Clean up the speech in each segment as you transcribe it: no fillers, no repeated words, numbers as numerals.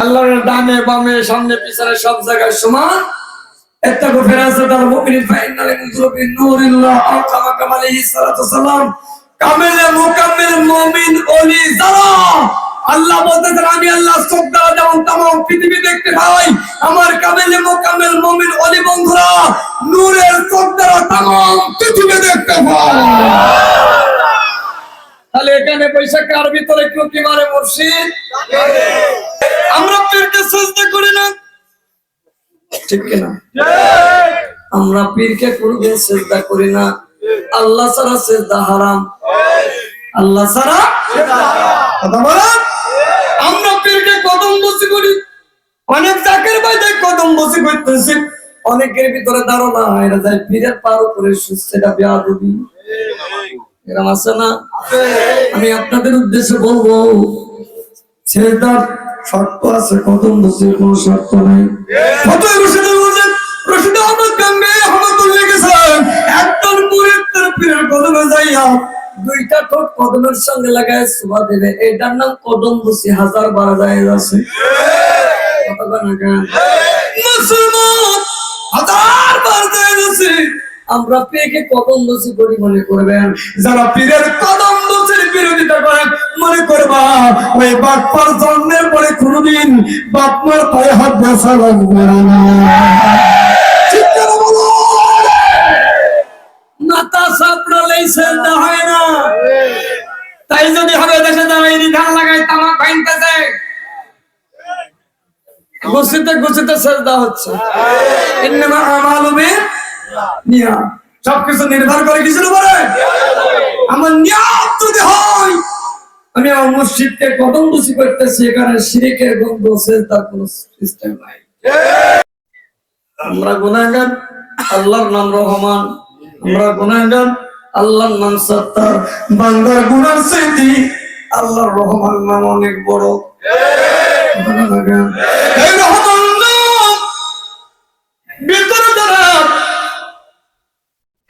আল্লাহর ডানে বামে সামনে পিছনে সব জায়গায় সমান। ইত্তাকু ফিরাসাতাল মুমিনিন ফাইন্না লিল-কুলুবি বিন নূরিল্লাহ আও কামা আলাইহিস সালাতু ওয়াসসালাম। কামিল মুকাম্মিল মুমিন ওলি যারা আল্লাহ বলতেছেন আমি আল্লাহ চোখ দ্বারা যেমন তামাম পৃথিবী দেখতে পাই, আমার কামিল মুকাম্মিল মুমিন ওলি বন্ধুরা নূরের চোখ দ্বারা তামাম পৃথিবী দেখতে পায়। তাহলে এখানে পয়সা কার ভিতরে কেউ কি মারে মুর্শিদ? আমরা পীরকে সিজদা করি না, ঠিক কিনা? আমরা পীরকে কোনদিন সিজদা করি না। আল্লাহ ছাড়া সিজদা হারাম, আল্লাহ ছাড়া সিজদা হারাম। কথা বলেন। আমরা পীরকে কদম বসি করি, অনেক জাকের বাইরে কদম বসি করতেছি, অনেকের ভিতরে ধারণা এরা যায় পীরের পার উপরে সুস্থতা বেয়াদবি, এরকম আছে না? আমি আপনাদের উদ্দেশ্যে বলবো সিজদার শর্ত আছে, কদম বসির কোনো শর্ত নাই। কতই রশিদ আহমদ গঙ্গে রহমাতুল্লাহ গেছেন একজন মুরিদের পীরের কদমে যাইয়া দুইটা ঠোঁট কদমের সঙ্গে লাগায় সুবহা দেবে, এটার নাম কদম বসি। 1000 বার জায়েজ আছে। মুসলমান 1000 বার জায়েজ আছে। আমরা পীরকে কদম বসি করি মনে করবেন, যারা পীরের কদম বসির বিরোধিতা করেন মনে করবা ওই বাপমার জন্মের পরে কোনদিন বাপমার পায়ে হাত বসা লাগবে না। ঠিক করে বলো, মাথা সাপড়ালেই সিজদা হয় না। তাই যদি হবে দেশে দাঁড়িয়ে ধান লাগাই তামাক খাইতেছে, গোসিতে গোসিতে সিজদা হচ্ছে। ইন্নামা আমালু বিনিয়াত, সবকিছু নির্ভর করে কিসের উপরে? আমার নিয়ত যদি হয় আমি আমার মসজিদকে কদম বসি করতেছি, এখানে শিরকের গন্ধ সিজদার কোনো সিস্টেম নাই। আমরা গুনাহগার, আল্লাহর নাম রহমান। আমরা গুনাহগার, আল্লাহর নাম সত্তার। বান্দার গুনার চাইতে আল্লাহর রহমান নাম অনেক বড়। এই রহমান নাম ভিতরে যারা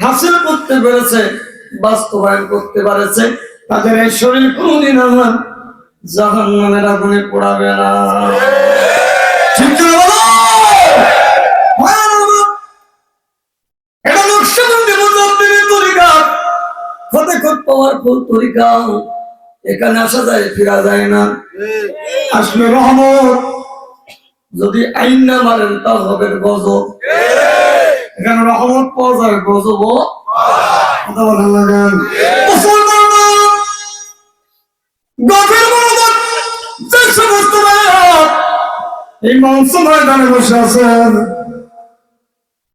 হাসিল করতে পেরেছে, বাস্তবায়ন করতে পেরেছে, তাদের এই শরীর কোনদিন আমার জাহান্নামের আগুনে পোড়াবে না। ঠিক করে বলো। এটা নকশবন্দি মুজাদ্দিদের তরিকা, খুব পাওয়ারফুল তরিকা। এখানে আসা যায়, ফিরা যায় না। আসলে রহমত, যদি আইন না মারেন তা হবে গজব। এখানে রহমত পাওয়া যায়, গজব এই মাংস ময়দানে বসে আছেন,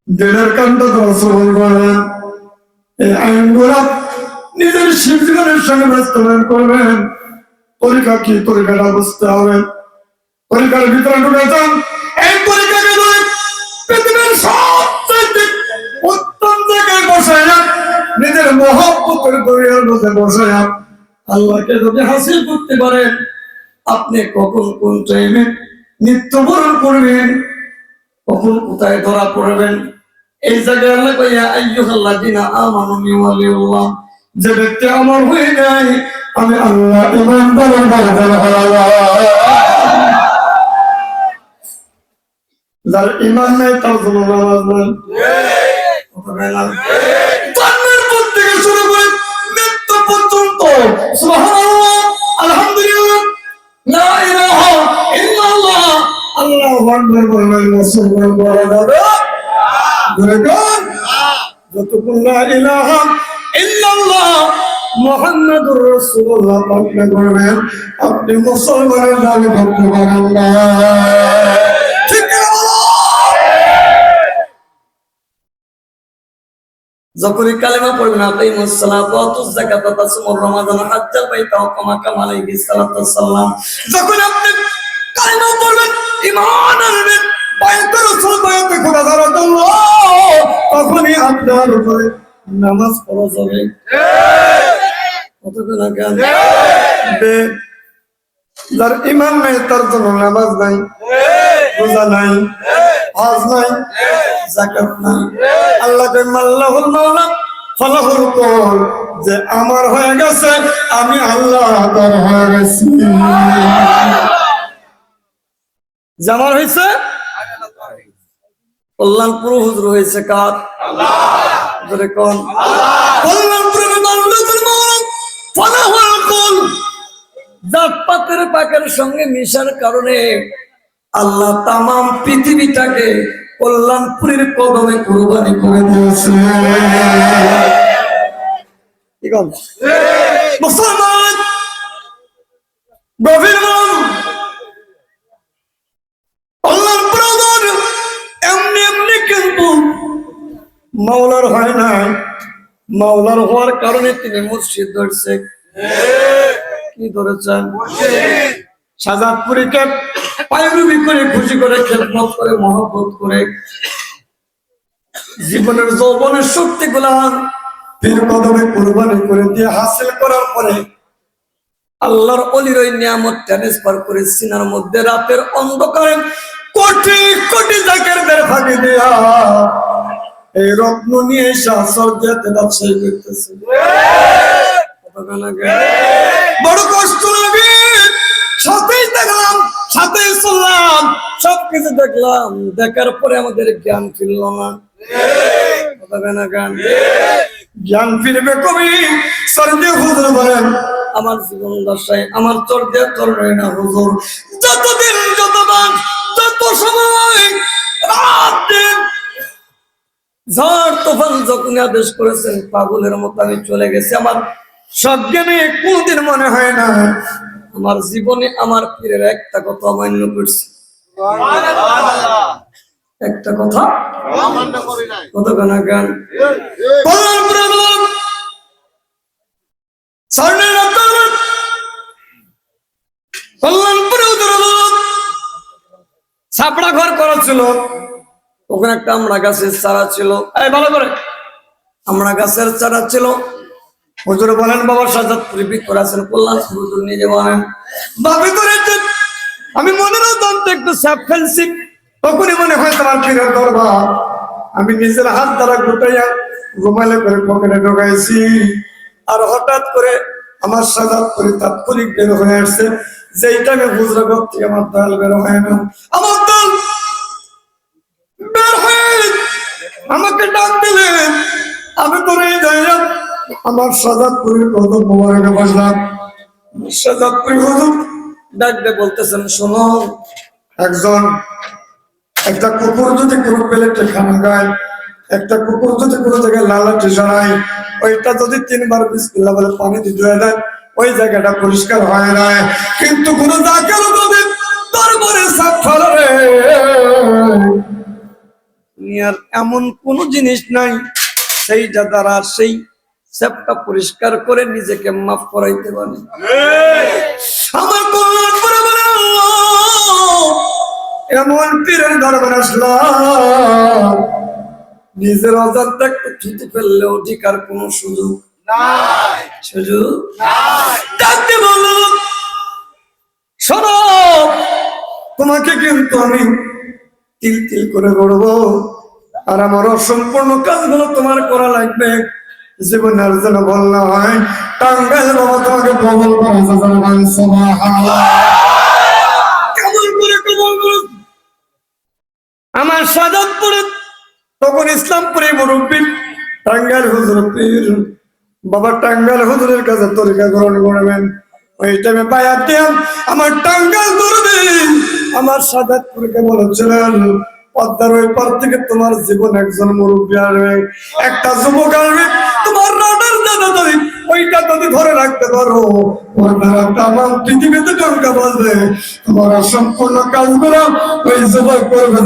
দিনের কাণ্ড শ্রবণ করেন, এই আইনগুলা নিজের জীবনের সঙ্গে বাস্তবায়ন করবেন। তরিকা কি, তরিকাটা বুঝতে হবে। তরিকার ভিতরে ঢুকে যান, এই তরিকাকে পৃথিবীর সবচেয়ে উত্তম জায়গায় বসায় নিজের মহব্বতের দরিয়ার মধ্যে বসায় আল্লাহকে যদি হাসিল করতে পারেন, আপনি কখন কোন টাইমে মৃত্যুবরণ করবেন, কখন কোথায় ধরা পড়বেন, এই জায়গায় আল্লাহ কইয়া আইয়ুহাল্লাযিনা আমানু বিওয়ালিল্লাহ, যে ব্যক্তি আমার হয়ে যায় আমি আল্লাহ ইমানদারের বান্দার হলাম। যার ঈমান নাই তার জন্য নামাজ নাই। জন্মের পর থেকে শুরু করে মৃত্যু পর্যন্ত সুবহানাল্লাহ, আলহামদুলিল্লাহ, লা ইলাহা ইল্লাল্লাহ, আল্লাহু আকবার বললেন মুসলমান বলা যাবে। যতক্ষণ লা ইলাহা ইল্লাল্লাহ মুহাম্মাদুর রাসূলুল্লাহ পালন করবেন, আপনি মুসলমানের দাবি করতে পারেন না। ঠিক আছে? যখন কালেমা পড়বেন, আকিমুস সালাতা ওয়া আতুজ যাকাতা ওয়া তাসুমুর রমাদান ওয়া হাজ্জাল বাইতা ওয়া কামা আলাইহিস সালাতু ওয়াস সালাম, যখন আপনি কালেমা পড়বেন, ঈমান আনবেন, বায়াতে রাসূল বায়াতে খোদা দারাতুল্লাহ, তখনই আপনার উপরে নামাজ পড়া যাবে। কতগুলো গান যার ঈমান নাই তার জন্য নামাজ নাই, রোজা নাই, হজ নাই, যাকাত নাই। আল্লাহ কে মাল্লাহুল মাওলা ফালাহুল কওল, যে আমার হয়ে গেছে আমি আল্লাহ তার হয়ে গেছি। জামার হয়েছে কল্যাণপুর, হুজুর হয়েছে কার? ধরে কোন কল্যাণপুরের জাতপাতের পাকের সঙ্গে মিশার কারণে আল্লাহ তামাম পৃথিবীটাকে কল্যাণপুরের কদমে কুরবানি করে দিয়েছে। মুসলমান গভীর মন, কল্যাণপুর এমনি এমনি কিন্তু মাওলার হয় না। মাওলার হওয়ার কারণে তিনি মসজিদ ধরছে। কি ধরেছেন? শাহজাদপুরীকে পায়রুবি করে, খুশি করে, খেদমত করে, মহব্বত করে জীবনের যৌবনের শক্তি গুলা পীর কদমে কুরবানি করে দিয়ে হাসিল করার পরে আল্লাহর অলির ওই নিয়ামত ট্রান্সফার করে সিনার মধ্যে রাতের অন্ধকারে কোটি কোটি জাকেরদের ফাঁকি দিয়া এই রত্ন নিয়ে শাহসরদিয়াতে ব্যবসায়ী করতেছে। বড় কষ্ট লাগে, সাথেই দেখলাম, সাথেই শুনলাম, সবকিছু দেখলাম, দেখার পরে আমাদের জ্ঞান ফিরল না। জ্ঞান ফিরবে কবি সরদিয়া হুজুর বলেন, আমার জীবন দশায় আমার চর্দিয়া চলবে না হুজুর। যতদিন, যত মাস, যত সময়, রাত দিন ঝড় তুফান যখন আদেশ করেছেন পাগলের মতো আমি চলে গেছি। আমার সজ্ঞানে কোনদিন মনে হয় না আমার জীবনে আমার পীরের একটা কথা অমান্য করছি। একটা কথা কতখানা গান ছাপড়া ঘর করা ছিল, ওখানে একটা আমড়া গাছের চারা ছিল। এই ভালো করে, আমড়া গাছের চারা ছিল। হুজুর বলেন বাবা শাহজাদপুরে ভিতরে আছেন, কল্যাণপুর হুজুর নিজে বলেন বা ভিতরে আমি মনের অত্যন্ত একটু স্যাপ ফেলছি। তখনই মনে হয় তোমার পীরের দরবার। আমি নিজের হাত দ্বারা গুটাইয়া রুমালে করে পকেটে ঢোকাইছি। আর হঠাৎ করে আমার শাহজাদপুরে তাৎক্ষণিক বের হয়ে আসছে। যেইটা আমি হুজরা ঘর থেকে আমার দয়াল বের হয় না, আমার দল বের হয়ে আমাকে ডাক দিলেন। আমি তো যাইলাম আমার শাহজাদপুরের কদম মোবারকে বসলাম। শাহজাদপুর হুজুর ডাক দিয়ে বলতেছেন, শোনো, একটা কুকুর যদি কোনো প্লেটে খানা খায়, একটা কুকুর যদি কোনো জায়গায় লালাটি সরায়, ওইটা যদি 3 বার বিসমিল্লাহ বলে পানি দিয়ে দেয়, ওই জায়গাটা পরিষ্কার হয় না। কিন্তু কোনো জায়গার যদি দরবারে সাফ ফেলে, দুনিয়ার এমন কোন জিনিস নাই সেইটা দ্বারা সেই সাফটা পরিষ্কার করে নিজেকে মাফ করাইতে পারে। আমার কল্যাণ করে বলে এমন পীরের দরবারে আসলাম, নিজের অজান্তে একটু থুতু ফেললেও ঠিকার কোনো সুযোগ নাই। সুযোগ ডাকতে বলল, শোনো, তোমাকে কিন্তু আমি তিল তিল করে গড়বো, আর আমার অসম্পূর্ণ কাজগুলো তোমার করা লাগবে। জীবনের জন্য বললে হয় টাঙ্গাইল বাবা তোমাকে কবল করেছে। আমার শাহজাদপুরে তখন ইসলামপুরে মুরব্বী টাঙ্গাইল হুজুর পীর বাবা টাঙ্গাইল হুজুরের কাছে তরিকা গ্রহণ করবেন। ওই টাইমে বায়াত দিলাম। আমার টাঙ্গাইল মুরব্বী আমার শাহজাদপুরকে বলেছিলেন, পদ্মার ওই পার থেকে তোমার জীবন একজন মুরব্বী আসবে, একটা যুবক আসবে, তোমার রাডার দাদা ধরি ওইটা যদি ধরে রাখতে পারো, আমার পৃথিবীতে টঙ্কা বাজবে। তোমার সম্পূর্ণ কাজগুলো ওই যুবক করবে।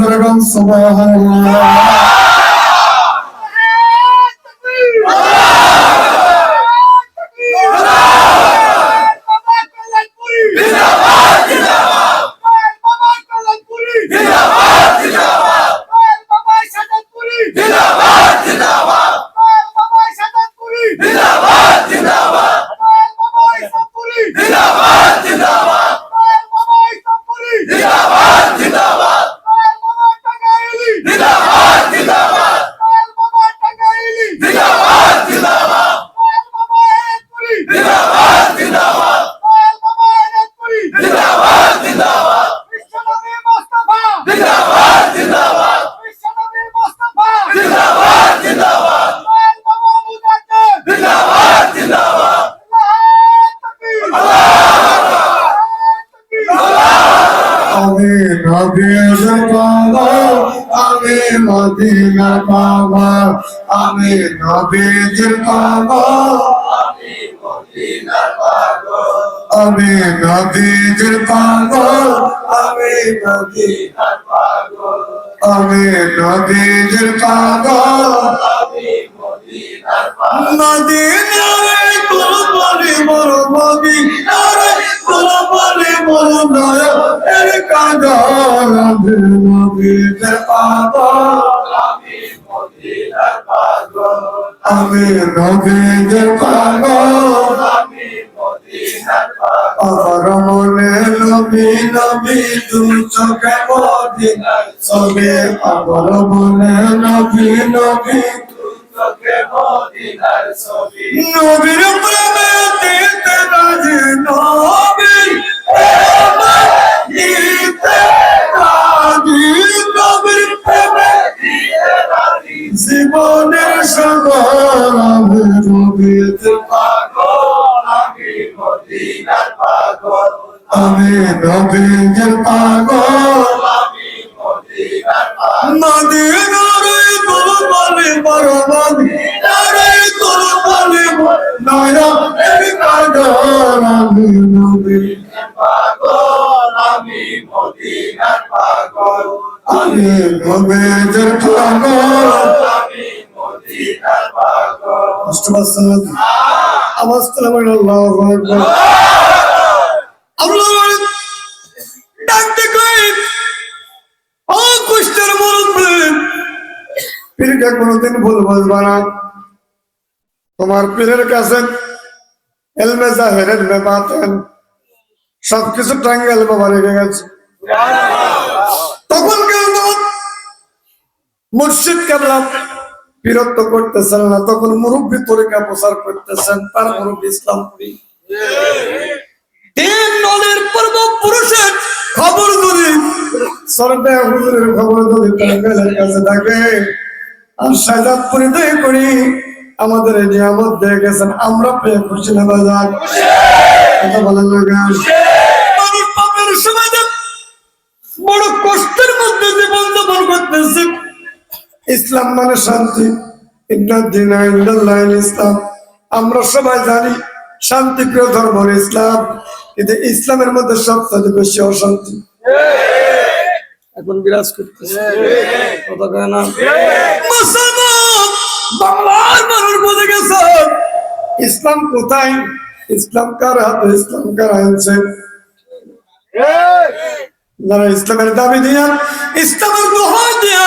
আমি নবীর পাগল, আমি মদিনার পাগল, আমি নবীর পাগল, আমি নবীর পাগল, আমি মদিনার পাগল, আমি নবীর পাগল, মদিনারে কুরবানি মোর মদিনারে কুরবানি মোর নয়নের কাজল, আমি নবীর পাগল, আমি নবীর পাগল, আমার মনে নবী নবী দু চোখে মদিনার ছবি, আমার মনে নবী নবী নবীর প্রেমে দিতে রাজি, নবীর প্রেমে দিতে রাজি, নবীর প্রেমে দিতে রাজি, জীবনের সকল আমি নবীর পাগল, আমি মদিনার পাগল, আমি নবীর পাগল, আমি মদিনার পাগল, মদিনারে কুরবানি মোর মদিনারে কুরবানি মোর নয়নের কাজল, আমি নবীর পাগল, আমি মদিনার পাগল, আমি নবীর পাগল, আমি মদিনার পাগল। মুস্তাফা আওয়াজ তোলা বলেন আল্লাহু আকবার। আল্লাহ ডাকতে কই, ও কুষ্টের মুরব্বি, পীরকে কোনোদিন ভুল বুঝবা না। তোমার পীরের কাছে এলমে জাহের এলমে বাতেন সবকিছু টাঙ্গাইল বাবা রেখে গেছে। তখন কেন মুর্শিদ কেবলা বীরত্ব করতেছেন না, তখন মুরব্বী তরিকা প্রচার করতেছেন, তার মুরব্বী ইসলামপুরি। তিন নলের পূর্বপুরুষের খবর যদি সরবে হুজুরের খবর যদি টাঙ্গাইলের কাছে থাকে, আর শাহজাদপুরি দিয়ে করি আমাদের এই নিয়ামত দিয়ে গেছেন, আমরা পেয়ে খুশি না বাজার কথা বলেন না গান। মানুষ পাপের সময় বড় কষ্টের মধ্যে জীবন যাপন করতেছে। ইসলাম মানে শান্তি, ইসলাম আমরা সবাই জানি শান্তি প্রিয় ধর্ম ইসলাম, কিন্তু ইসলামের মধ্যে সবচেয়ে বেশি অশান্তি এখন বিরাজ করতেছে। মুসলমান বাংলার মানুষ বুঝে গেছে ইসলাম কোথায়, ইসলাম কার হাতে, ইসলাম কার আনছে। যারা ইসলামের দাবি দিয়া, ইসলামের দোহাই দিয়া,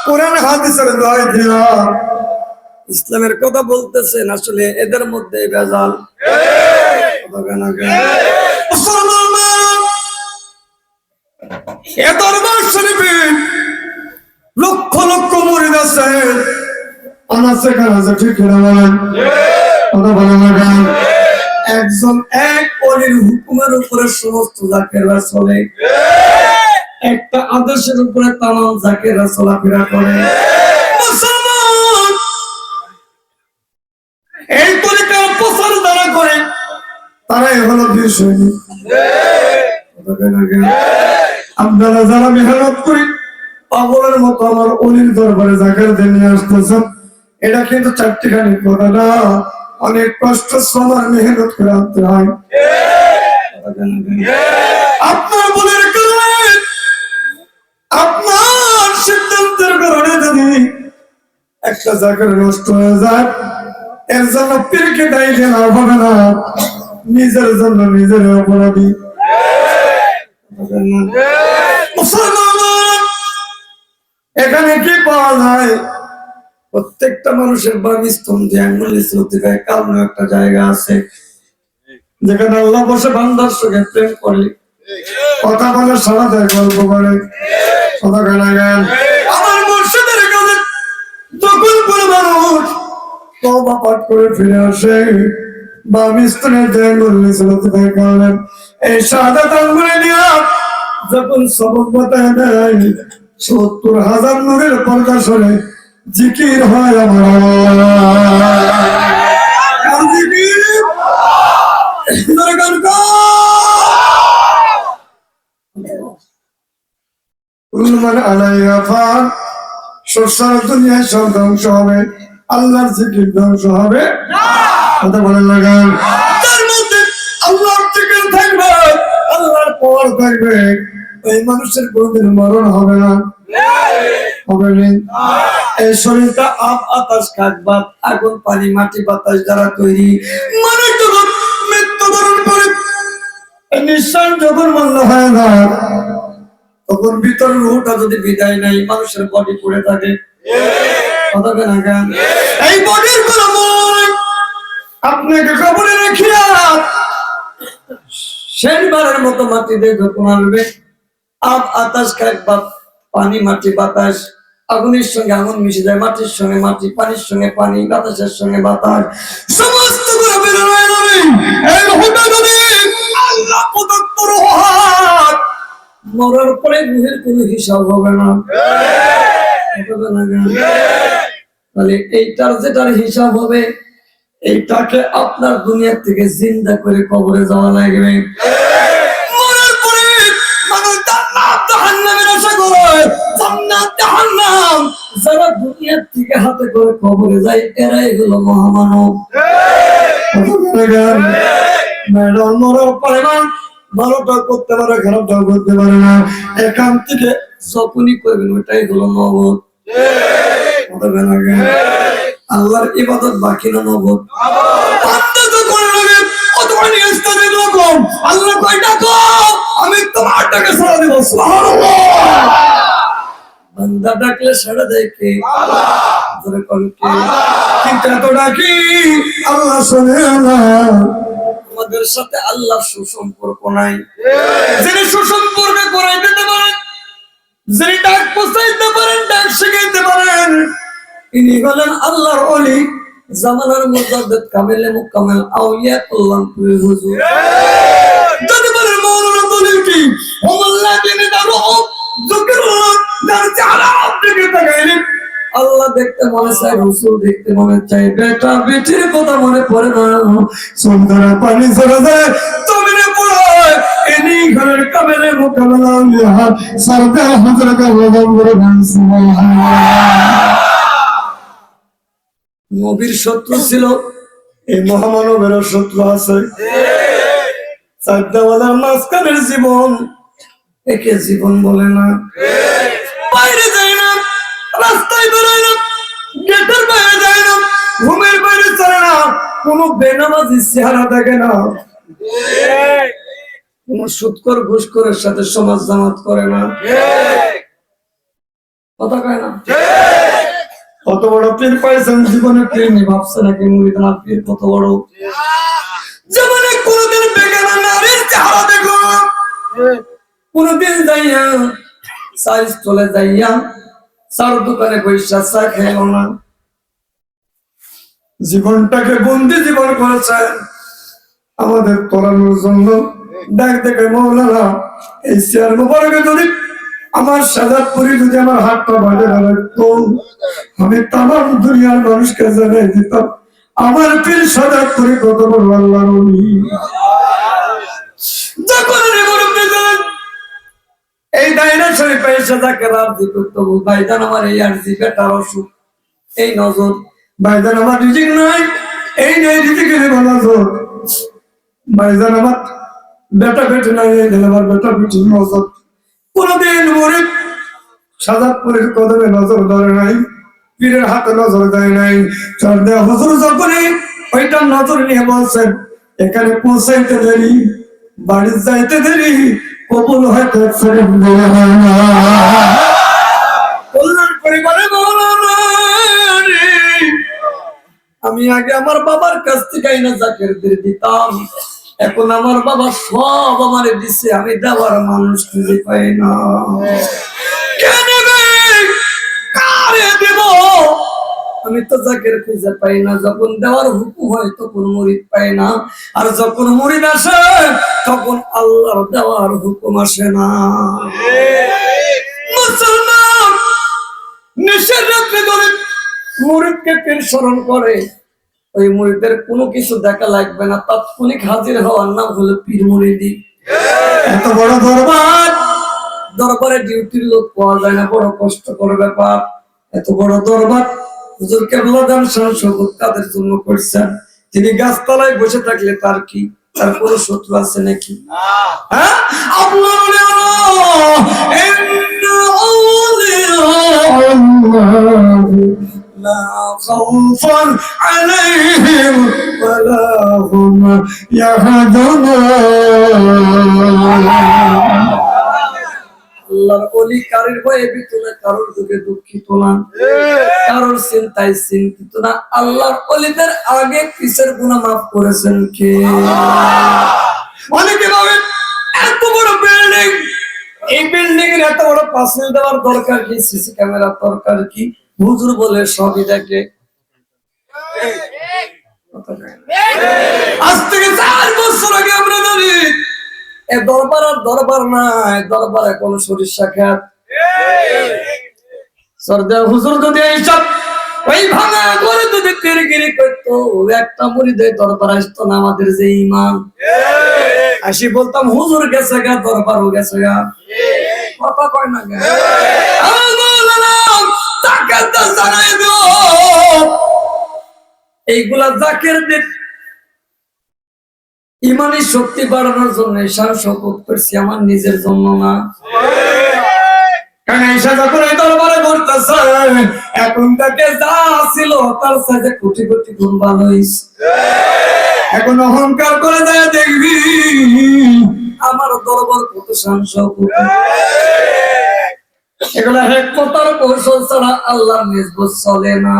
কোরআন হাদিসের দোহাই দিয়া ইসলামের কথা বলতেছেন, আসলে এদের মধ্যে ভেজাল। এ দরবার শরীফে লক্ষ লক্ষ মুরিদ আছে, আনাচে কানাচে ঠিক করে বলেন কথা বলেন না কেন। একজন এক অলির হুকুমের উপরে সমস্ত জাকেররা চলে, একটা আদর্শের উপরে তামাম জাকেররা চলাফেরা করে। মুসলমান এই তরিকার প্রচার যারা করে তারাই হলো বীর সৈনিক। আপনারা যারা মেহনত করি পাগলের মতো আমার অলির দরবারে জাকেরদের নিয়ে আসতেছেন, এটা কিন্তু চারটিখানি কথা না, অনেক কষ্ট শ্রমের মেহনত করে আনতে হয়। আপনার বলের কারণে, আপনার সিদ্ধান্তের কারণে যদি একটা জায়গা নষ্ট হয়ে যায়, এর জন্য পীরকে দায়ী দেওয়া হবে না, নিজের জন্য নিজের অপরাধী। এখানে কি পাওয়া যায়, প্রত্যেকটা মানুষের বাগিস্তন্দি আঙ্গুল কারণ একটা জায়গা আছে যেখানে আল্লাহ বসে বান্দার সঙ্গে প্রেম করে, কথা বলে, সারা দেয়, গল্প করে। আমার মুর্শিদের কাছে যখন কোনো মানুষ তওবা পাঠ করে ফিরে আসে, বাগিস্তনের যে আঙ্গুল করলেন, এই শাহাদাত আঙ্গুলে নিয়ে যখন সবক বাতায় দেয়, ৭০,০০০ নূরের পর্দা সরে জিকির হয় আমার জিকির। কুল্লু মান আলাইহা ফান, সংসার দুনিয়ায় সব ধ্বংস হবে, আল্লাহর জিকির ধ্বংস হবে কথা বলেন না গান। তার মধ্যে আল্লাহর জিকির থাকবে, আল্লাহর পাওয়ার থাকবে, এই মানুষের কোনদিন মরণ হবে না, হবে না। এই শরীরটা আপ আতাশ কাঠ বাত আগুন পানি মাটি বাতাস দ্বারা তৈরি। মানুষ যখন মৃত্যুবরণ করে নিঃশ্বাস যখন বন্ধ হয় না, তখন ভিতরের রুহটা যদি বিদায় নেয়, মানুষের বডি পড়ে থাকে কথা কেনা কেন। এই বডির কোন আপনাকে কবরে রেখিয়া শেষবারের মতো মাটি দিয়ে যখন আসবে, আপ আতাশ কাঠ বাত পানি মাটি বাতাস, আগুনের সঙ্গে আগুন মিশে যায়, মাটির সঙ্গে মাটি, পানির সঙ্গে পানি, বাতাসের সঙ্গে বাতাস, সমস্ত গুলো বের হয়ে যাবে। এই রুহটা যদি আল্লাহ প্রদত্ত রুহ হয়, মরার পরে রুহের কোনো হিসাব হবে না, তাহলে এইটার যেটার হিসাব হবে, এইটাকে আপনার দুনিয়া থেকে জিন্দা করে কবরে যাওয়া লাগবে। মরার পরে মানুষ জান্নাত জাহান্নামের আশা করে, জান্নাত জাহান্নাম যারা দুনিয়া থেকে হাতে করে কবরে যায়, এরাই হলো মহামানব। ম্যাডাম মরার পরে ভালোটা করতে পারে, খারাপটাও করতে পারে না, এখান থেকে যখনই করবেন ওইটাই হলো নগদ। আল্লাহর ইবাদত বাকি না নগদ। আল্লাহ কয়টা আমি তোমার টাকা সারা দেবো, বান্দা ডাকলে সারা দেয় কে? কিন্তু এত ডাকি আল্লাহ শোনে না। আমাদের সাথে আল্লাহ সুসম্পর্ক নাই। যিনি সুসম্পর্ক করাই দিতে পারেন, যিনি ডাক পৌঁছাইতে পারেন, ডাক শিখাইতে পারেন, ইনি হলেন আল্লাহর ওলি, জামানার মুজাদ্দিদ কামিলে মুকাম্মেল আউলিয়া কল্যাণপুরী হুজুর। যদি বলেন মাওলানা দলিল কি? ওয়াল্লাহ যিনি দারু যিকরুল্লাহ যার চেহারা দিকে তাকাইলে আল্লাহ দেখতে মনে চায়, রাসূল দেখতে মনে চায়, বেটা বেটির কথা মনে পড়ে না, সুন্দর পানি ঝরে যায় জমিনে পড়ে। ইনি ঘরের কামিলে মুকাম্মেল আউলিয়া সরদার হযরত নবীর শত্রু ছিল, এই মহামানবের শত্রু আছে। চারদাওয়ালার মাঝখানের জীবন, একে জীবন বলে না। বাইরে যায় না, রাস্তায় বেরোয় না, গেটের বাইরে যায় না, ঘুমের বাইরে চলে না, কোন বেনামাজি চেহারা দেখে না, কোন সুদখোর ঘুষখোরের সাথে সমাজ জামাত করে না, কথা কয় না। কত বড় পীর পাইছেন জীবনে, পীর নি ভাবছে নাকি মুরিদ আমার পীর কত বড়। জীবনে কোনদিন বেগানা নারীর চেহারা দেখো না, কোনদিন যাইয়া সাইজ চলে যাইয়া চার দোকানে বৈশা চা খেল না, জীবনটাকে বন্দি জীবন করেছেন আমাদের তরানোর জন্য। ডাক দেখে মৌলানা এই চেয়ার মোবারকে যদি আমার সাজাদপুরি যদি আমার হাতটা বাঁধে রাখতো, আমি তামাম দুনিয়ার মানুষকে জানিয়ে দিতাম আমার পীর সাজাদপুরি কত বড় আল্লাহর ওলি। যখন এই দায়রা শরীফে এসে তাকে রাজি করতো, ভাইজান আমার এই আর জি বেটার অসুখ, এই নজর, ভাইজান আমার রিজিক নাই, এই নেই রিজিকের নজর, ভাইজান আমার বেটা বেটে নাই, এই আমার বেটা বেটির নজর। কোনদিন মুরিদ সাজাদপুরের কদমে নজর ধরে নাই, পীরের হাতে নজর দেয় নাই। চর্দা হুজুর যখনই ওইটা নজর নিয়ে বলছেন, এখানে পৌঁছাইতে দেরি, বাড়ি যাইতে দেরি, কবুল হয়তো কল্যাণ পরিবারে আমি আগে আমার বাবার কাছ থেকে আইনা জাকেরদের দিতাম, এখন আমার বাবা সব আমারে দিছে, আমি দেওয়ার মানুষ খুঁজে পাই না। আমি তো জাকের খুঁজে পাই না, যখন দেওয়ার হুকুম হয় তখন মুরিদ পাই না, আর যখন মুরিদ আসে তখন আল্লাহর দেওয়ার হুকুম আসে না। মুসলমান নিষেধ রাখলে ধরে মুরিদকে পীর স্মরণ করে, ওই মুরিদের কোনো কিছু দেখা লাগবে না, তাৎক্ষণিক হাজির হওয়ার নাম হলো পীর মুরিদি। এত বড় দরবার দরবারে ডিউটির লোক পাওয়া যায় না, বড় কষ্টকর ব্যাপার। এত বড় দরবার হুজুর কেবলা দান শপথ কাদের জন্য করছেন? তিনি গাছতলায় বসে থাকলে তার কি, তার কোনো শত্রু আছে নাকি? হ্যাঁ, আল্লাহ لا خوف عليهم ولا هم يحزنون। আল্লাহর ওলি কারোর ভয়ে ভীত না, কারোর দুঃখে দুঃখিত না, কারোর চিন্তায় চিন্তিত না। আল্লাহর ওলিদের আগে পিছের গুনাহ মাফ করেছেন কে? অনেকে ভাবেন এত বড় বিল্ডিং, এই বিল্ডিং এর এত বড় পাঁচিল দেওয়ার দরকার কি, সিসি ক্যামেরা দরকার কি? হুজুর বলে সবই দেখে। আজ থেকে 4 বছর আগে আমরা জানি এ দরবার আর দরবার নাই, দরবার এখন সরিষা খেত। সরদার হুজুর যদি এইসব ওই ভাঙা করে যদি তিরগিরি করতো, একটা মুরিদের দরবার আসতো না। আমাদের যে ইমান, আসি বলতাম হুজুর গেছে গা, দরবারও গেছে গা, কথা কয় না গা। এইগুলা জাকের দিন ইমানি শক্তি বাড়ানোর জন্য শপথ করছি, আমার নিজের জন্য না। এখন তাকে যা ছিল তার সাথে কোটি কোটি গুণ ভালো হয়েছে। এখন অহংকার করে যায় দেখবি আমার দরবার কত শান-শৌকত। এগুলা হেকমতার কৌশল ছাড়া আল্লাহর নিসবত চলে না।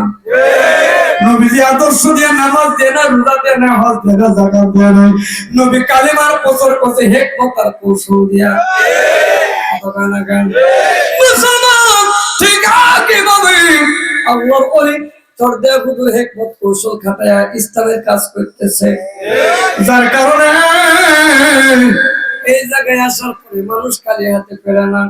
নবীজি আদর্শ দিয়ে নামাজ দেয় না, রোজা দেয় না, হজ দেয় না, যাকাত দেয় না। নবী কালিমার প্রচার করছে হেকমতার কৌশল দিয়া। মুসলমান ঠিক কিভাবে আল্লাহর ওলি সরদে হুজুর হেকমত কৌশল খাটায়া ইসলামের কাজ করতেছে, যার কারণে এই জায়গায় আসার পরে মানুষ খালি হাতে ফেরে না।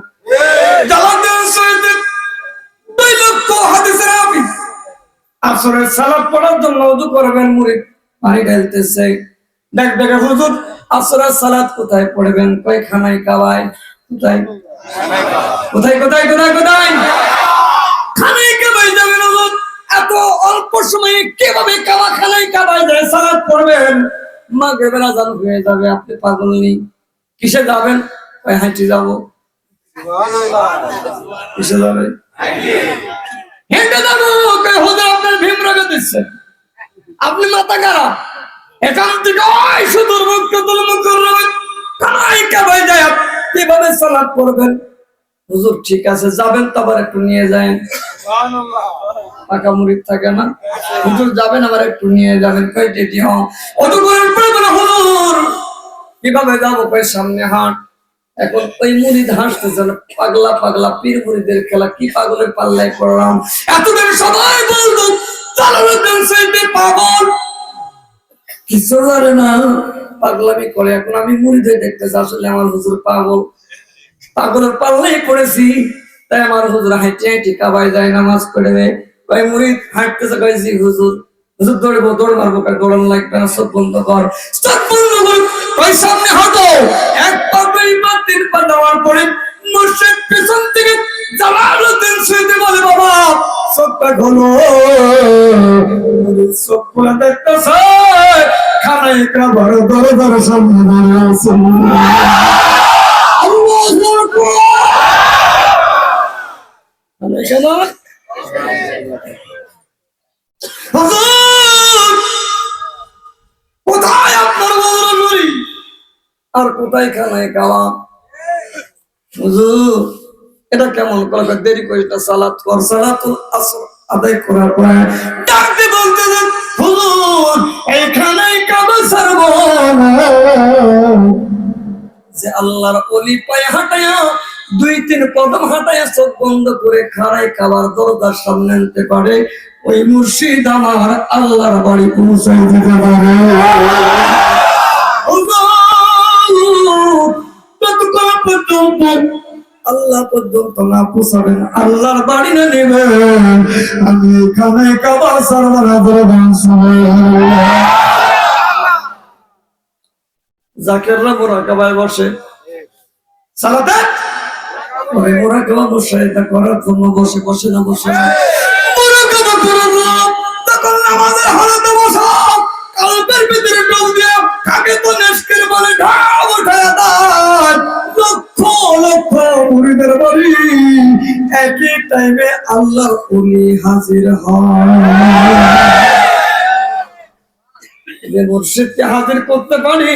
আসরের সালাত পড়ার জন্য ওযু করবেন, মুরিদ পানি ঢালতেছে। দেখ দেখে হুজুর আসরের সালাত কোথায় পড়বেন? কই খানায় কাবায়। কোথায় কোথায় কোথায় কোথায় কোথায় খানায় কাবায় যাবেন হুজুর? এত অল্প সময়ে কিভাবে খানায় কাবায় যায় সালাত পড়বেন? মাগরিবের আযান হয়ে যাবে, আপনি পাগল নেই? কিসে যাবেন? কই হাঁটি যাবো। কিসে যাবে? হেঁটে যাবো। হুজুর আপনার ভীম রোগে দিচ্ছে, আপনি মাথা খারাপ। এখান থেকে সুদূর মক্কাতুল মুকাররমা খানায় কাবায় যায় কিভাবে সালাত পড়বেন? হুজুর ঠিক আছে যাবেন, তো আবার একটু নিয়ে যায়। পাকা মুরিদ থাকে না, হুজুর যাবেন আবার একটু নিয়ে যাবেন। কয়টি দিও ওযু করার পরে বলে হুজুর কিভাবে যাবো? কই সামনে হাঁট। এখন ওই মুরিদ হাসতেছেন, পাগলা পাগলা পীর মুরিদের খেলা, কি পাগলের পাল্লায় পড়লাম। এতদিন সবাই বলতো জালালউদ্দিন সাইদি পাগল, কিছু জানে না, পাগলামি করে। এখন আমি মুরিদে দেখতেছি আসলে আমার হুজুর পাগল, পাগলের পাল্লায় পড়েছি। তাই আমার হুজুর হাঁটে হাঁটে কাবায় যায়, নামাজ পড়ে দেয়। ওই মুরিদ হাঁটতেছে, কয়েছি হুজুর হুজুর দৌড়বো, দৌড় মারবো। দৌড়ানো লাগবে না, চোখ বন্ধ কর, চোখ বন্ধ কর, ওই সামনে হাঁটো। এক পা দুই পা তিন পা দেওয়ার পরে মুর্শিদ পিছন থেকে জালালউদ্দিন সাইদি বলে বাবা চোখটা খোলো। চোখ খুলে দেখতেছে খানায় কাবার দরজার সামনে দাঁড়িয়ে আছে। আল্লাহু আকবার। কোথায় আপনার বদরুল আর কোথায় খানায় কাবা? হুজুর এটা কেমন করে? দেরি করে সালাত কর। সালাতুল আসর আদায় করার পরে ডাকতে বলতেছেন হুজুর এই খানায় কাবা ছাড়বো যে আল্লাহর ওলি পায়ে হাঁটায়া 2-3 কদম হাঁটায়া চোখ বন্ধ করে খানায় কাবার দরজার সামনে আনতে পারে, ওই মুর্শিদ আমার আল্লাহর বাড়ি পৌঁছাই দিতে পারে। আল্লাহ পর্যন্ত না পৌঁছাবেন, আল্লাহর বাড়ি না নেবেন, আমি এখানে কাবা সারবানা দরবার জাকেররা মুরাকাবায় বসে সালাতে মোরাকাবা মুশাহিদা করার জন্য বসে বসে না বসে না মোরাকাবা করলাম, তখন নামাজের হালতে বসা কালবের ভিতরে ঢোক দিয়া কাকে তো নেশকের বলে ঢাল উঠায়া দেয়। লক্ষ লক্ষ মুরিদের বাড়ি একই টাইমে আল্লাহর ওলি হাজির হয়। মুর্শিদকে হাজির করতে পারি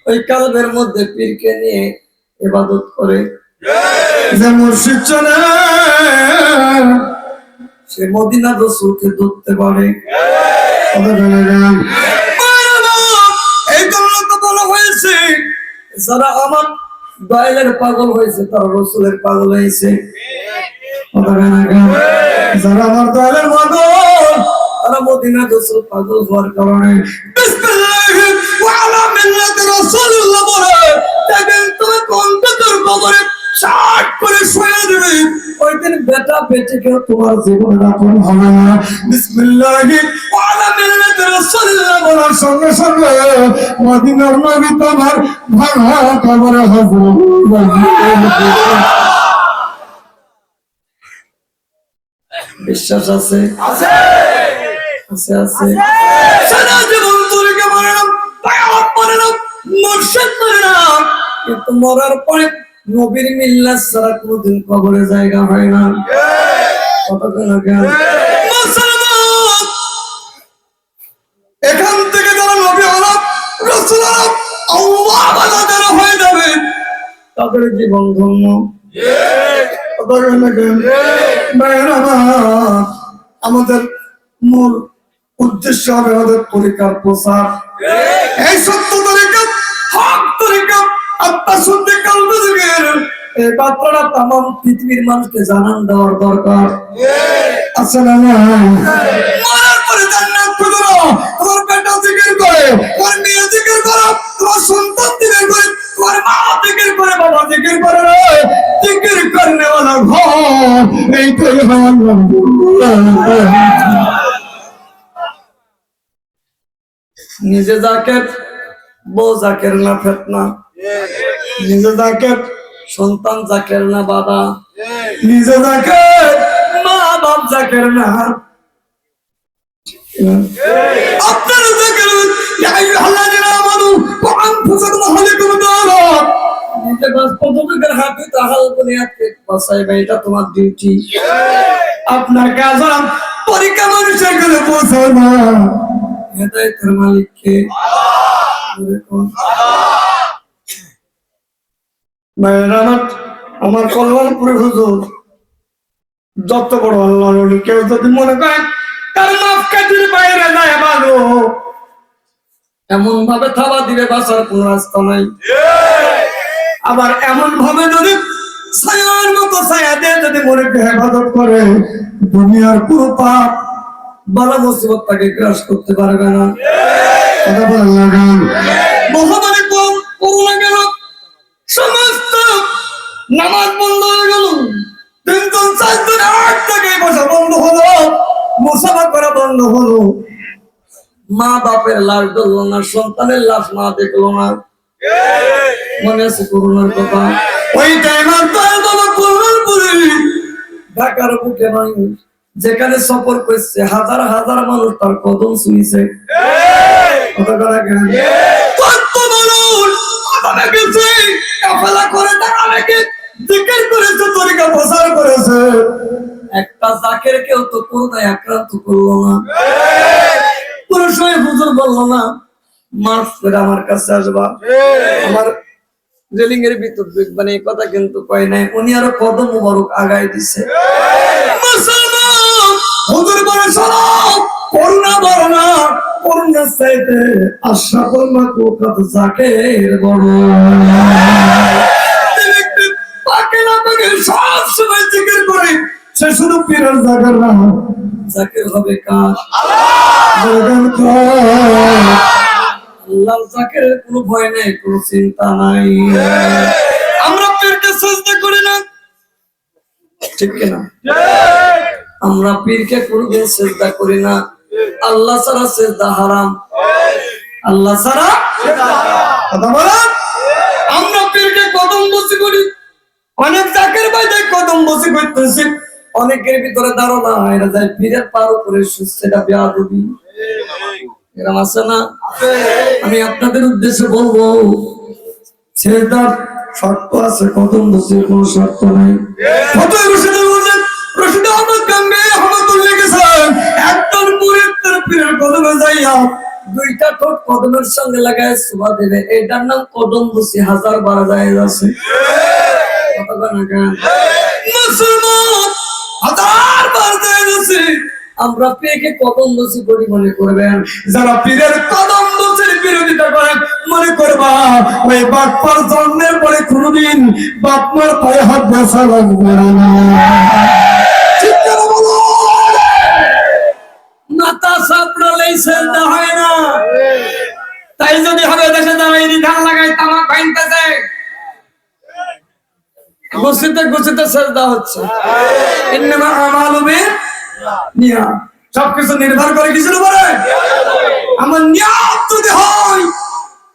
ওই কালবের মধ্যে পীরকে নিয়ে ইবাদত করে। যে মুর্শিদ চলে সে মদিনা রাসূলকে ধরতে পারে। এই জন্য তো বলা হয়েছে যারা আমার দয়ালের পাগল হয়েছে তারা রাসূলের পাগল হয়েছে। যারা আমার দয়ালের পাগল তারা মদিনা রাসূল পাগল হওয়ার কারণে বিসমিল্লাহি ওয়া আলা মিল্লাতি রাসূলিল্লাহ বলে দেখেন তুমি কম্পিউটার কবরে শার্ট করে শুয়ে দেবে। ওই দিন বেটা বেটিকে তোমার জীবন রাখুন হবে না। বিসমিল্লাহি ওয়া আলা মিল্লাতি রাসূলিল্লাহ বলার সঙ্গে সঙ্গে মদিনার নবী তোমার ভাঙা কবরে হবে। বিশ্বাস আছে? আছে আছে আছে। সারা জীবন তোরকে মানে না, বায়াত মানে না, মুর্শিদ মানে না, কিন্তু মরার পরে নবীর মিল্লাত ছাড়া কোনদিন কবরে জায়গা হয় না। কতক্ষণ আগে মুসলমান এখান থেকে যারা নবী হলো রাসূল হলো আল্লাহ ওয়ালা যারা হয়ে যাবে তাদের জীবন ধন্য। আমাদের মূল উদ্দেশ্য হবে আমাদের তরিকার প্রচার। এই সত্য তরিকা, হক তরিকা, আত্মা শুদ্ধি কালবে যুগের এই বার্তাটা তামাম পৃথিবীর মানুষকে জানান দেওয়ার দরকার আছে না? মরার পরে জান্নাত খুঁজো, তোমার বেটা জিকির করে, তোমার মেয়ে জিকির করো, তোমার সন্তান জিকির করে, তোমার মা জিকির করে, বাবা জিকির করে, জিকির করনে वाला ঘর এইটাই নিজে জাকের বউ জাকের না ফেতনা, নিজে জাকের সন্তান জাকের না বাবা, নিজে জাকের মা বাপ জাকের না আপনার জাকের। ইয়া আইয়ুহাল্লাযীনা আমানু ওয়া আনফুসাকুম ওয়া আহলিকুম নারা, নিজে বাস পদ্ধতির হাতে তাহাল বুনিয়াদকে বাঁচাইবে, এটা তোমার ডিউটি। আপনার কাজ পরীক্ষা মানুষের কাছে পৌঁছায় না, হেদায়েতের মালিক কে? আমার কল্যাণপুরে হুজুর যত বড় আল্লাহর ওলি কেউ যদি মনে করেন তার মাপকাঠির বাইরে যায় ভালো, এমন ভাবে থাবা দিবে বাঁচার কোন রাস্তা নাই। আবার এমন ভাবে যদি ছায়ার মতো ছায়া দিয়ে যদি মনে হেফাজত করে দুনিয়ার পুরো পাপ বালা মুসিবত তাকে গ্রাস করতে পারবে না। কথা বলেন না কেন? মহামারী কম করোনা গেল, সমস্ত নামাজ বন্ধ হয়ে গেল, 3 দিন 4 দিন 8 থেকে বসা বন্ধ হলো, মুসাফা করা বন্ধ হলো, মা বাপের লাশ ধরলো না, সন্তানের লাশ মা দেখলো না। মনে আছে করোনার কথা? ওই টাইমে ঢাকার বুকে নয়, যেখানে সফর করছে হাজার হাজার মানুষ তার কদম ছুঁয়েছে। কত মানুষ গেছে কাফেলা করে, অনেকে জিকির করেছে, তরিকা প্রচার করেছে, একটা জাকের কেউ তো করোনায় আক্রান্ত করলো না। পুরো সময় হুজুর বললো না মাফ করে আমার কাছে আসবা, আমার রেলিং এর ভিতর মানে এই কথা কিন্তু কয় নাই, উনি আরো কদম মুবারক আগায় দিছে। মুসলমান হুজুর বলে শোনো, করোনা বড় না, করোনা চাইতে আশরাফুল মাখলুকাত জাকের বড়। পাকে না পাকে সব সময় জিকির করে, সে শুধু পীরের জাকের না, জাকের হবে কার? আল্লাহর জাকেরের কোনো ভয় নাই, কোনো চিন্তা নাই। আমরা পীরকে সিজদা করি না, ঠিক কি না? আমরা পীরকে কোনোদিন সিজদা করি না। আল্লাহ ছাড়া সিজদা হারাম, আল্লাহ ছাড়া কথা বলেন। আমরা পীরকে কদম বসি করি, অনেক জাকের ভাই দেখ কদম বসে করতেছে, অনেকের ভিতরে ধারণা এরা যায় পীরের পার উপরে সেটা বেয়াদবি, এরকম আছে না? আমি আপনাদের উদ্দেশ্যে বলবো, সেটার শর্ত আছে, কদম বসে কোনো শর্ত নাই। কত রশিদে বলছেন, রশিদ আহমদ গাঙ্গে রহমাতুল্লাহ গেছেন, একজন মুরিদ তার পীরের কদমে যাইয়া দুইটা ঠোঁট কদমের সঙ্গে লাগায় সুবা দেবে, এটার নাম কদম বসি। 1000 বার যায় আছে, মুসলমান 1000 বার যায় আছে। আমরা পীরকে কদম বসি করি মনে করবেন, যারা পীরের কদম বসির বিরোধিতা করেন মনে করবা ওই বাপমার জন্মের পরে কোনদিন বাপমার পায়ে হাত বসা লাগবে না। ঠিক করে বলো, মাথা সাপড়ালেই সেজদা হয় না। তাই যদি হবে দেশে দাঁড়াই ধান লাগাই তামাক ভাঙতেছে, গুছিতে গুছিতে সেজদা হচ্ছে। ইন্নামা আমালু বিনিয়াত, সবকিছু নির্ভর করে কিসের উপরে? আমার নিয়ত যদি হয়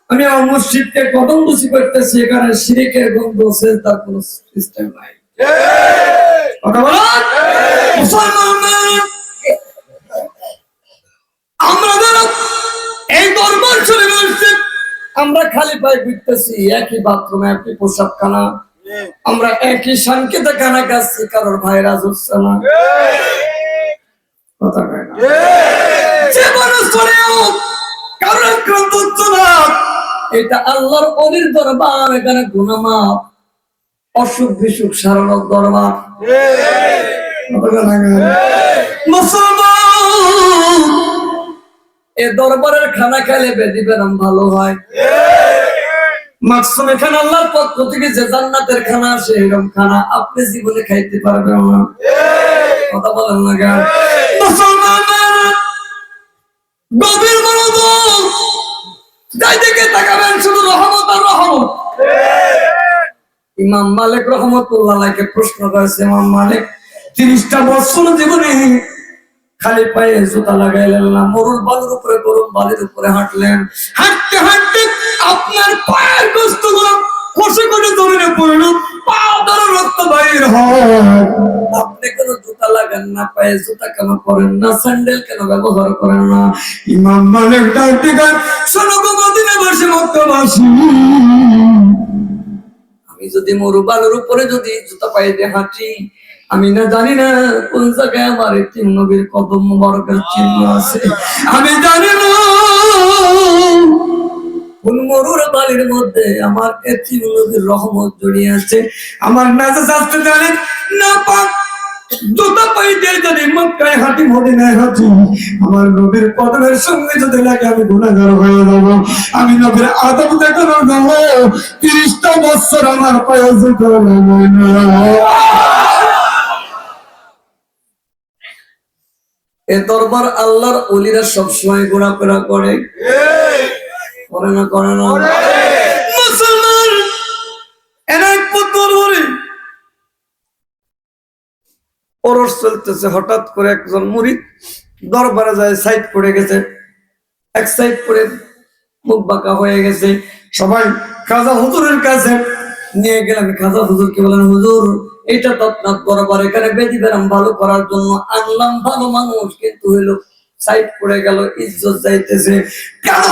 আমি আমার মসজিদকে কদম বসি করতেছি, এখানে শিরকের গন্ধ সেজদার কোনো সিস্টেম নাই। কথা বলেন মুসলমান, আমরা যারা এই দরবার শরীফ মসজিদ আমরা খালি পায়ে ঘুরতেছি, একই বাথরুমে একই পোশাকখানা, আমরা একই শান্তিতে খানা খাচ্ছি, কারোর ভাইরাস হচ্ছে না। কথা কয় না, যে মানুষ করেও কারোর আক্রান্ত হচ্ছে না। এটা আল্লাহর অলির দরবার, এখানে গুনাহ মাফ, অসুখ বিসুখ সারানোর দরবার। মুসলমান, এ দরবারের খানা খাইলে বেদি বেরাম ভালো হয়। মাকসুম এখানে আল্লাহর পক্ষ থেকে যে জান্নাতের খানা আসে, এরকম খানা আপনি জীবনে খাইতে পারবেন না। কথা বলেন না কেন? মুসলমান গভীর মনোযোগ, যাই দিকে তাকাবেন শুধু রহমত আর রহমত। ইমাম মালিক রহমতুল্লাহ আলাইহিকে প্রশ্ন করেছে, ইমাম মালিক 30টা বছর জীবনে খালি পায়ে জুতা লাগাইলেন না, মরুর বালুর উপরে গরম বালির উপরে হাঁটলেন, হাঁটতে হাঁটতে আপনার পায়ের গোস্তগুলো খসে খসে জমিনে পড়ল, পা দ্বারা রক্ত বাইর হয়। আপনি কেন জুতা লাগান না, পায়ে জুতা কেন পরেন না, স্যান্ডেল কেন ব্যবহার করেন না? ইমাম মালিক ডাকতে গান, শোনো গো মদিনাবাসী, মক্কাবাসী, আমি যদি মরু বালুর উপরে যদি জুতা পায়ে দিয়ে হাঁটি, আমি না জানি না কোন জায়গায় আমার তিন নবীর কদম মোবারকের চিহ্ন আছে। আমি জানি না কোন মরুর বালির মধ্যে আমার তিন নবীর রহমত জড়িয়ে আছে। আমার নাজাত আসতে জানি না, পাক জুতা পায়ে দিয়ে যদি মক্কায় হাঁটি, মদিনায় হাঁটি, আমার নবীর কদমের সঙ্গে যদি লাগে আমি গুনাহগার হয়ে যাব। আমি নবীর আদব দেখানোর জন্য 30টা বছর আমার পায়ে জুতা লাগাই না। এ দরবার আল্লাহর ওলিরা সবসময় ঘোরাফেরা করে, করে না? করে না? মুসলমান এরা এক দরবারে ওরস চলতেছে, হঠাৎ করে একজন মুরিদ দরবারে যায়, সাইড পড়ে গেছে, এক সাইড পড়ে মুখ বাঁকা হয়ে গেছে। সবাই খাজা হুজুরের কাছে নিয়ে গেলেন। খাজা হুজুর কি বলেন, হুজুর এটা তো আপনার দরবার, এখানে বেদি বেরাম ভালো করার জন্য আনলাম, ভালো মানুষ কিন্তু হইলো সাইড পড়ে গেল, ইজ্জত যাইতেছে। কেন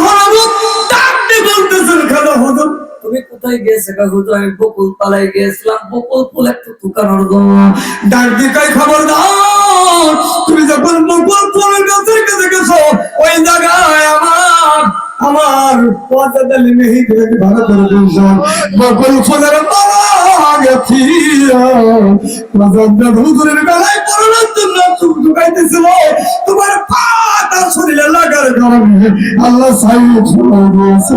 বলতেছেন খাজা হুজুর, তুমি কোথায় গিয়েছে? হুজুর আমি বকুল তলায় গিয়েছিলাম, বকুল ফুল একটু টুকানোর জন্য। ডাক দিকাই খবর দাও, তুমি যখন বকুল ফুলের গাছের কাছে গেছো, ওই জায়গায় আমার পদালি মেহিদিকে ভালো করে দিয়েছেন। বকুল ফুলের গেছি হুজুরের গলায় পড়ানোর জন্য ঢুকাইতেছিল, তোমার পা তার শরীরে লাগার কারণে আল্লাহ সাইড ছড়াই দিয়েছে।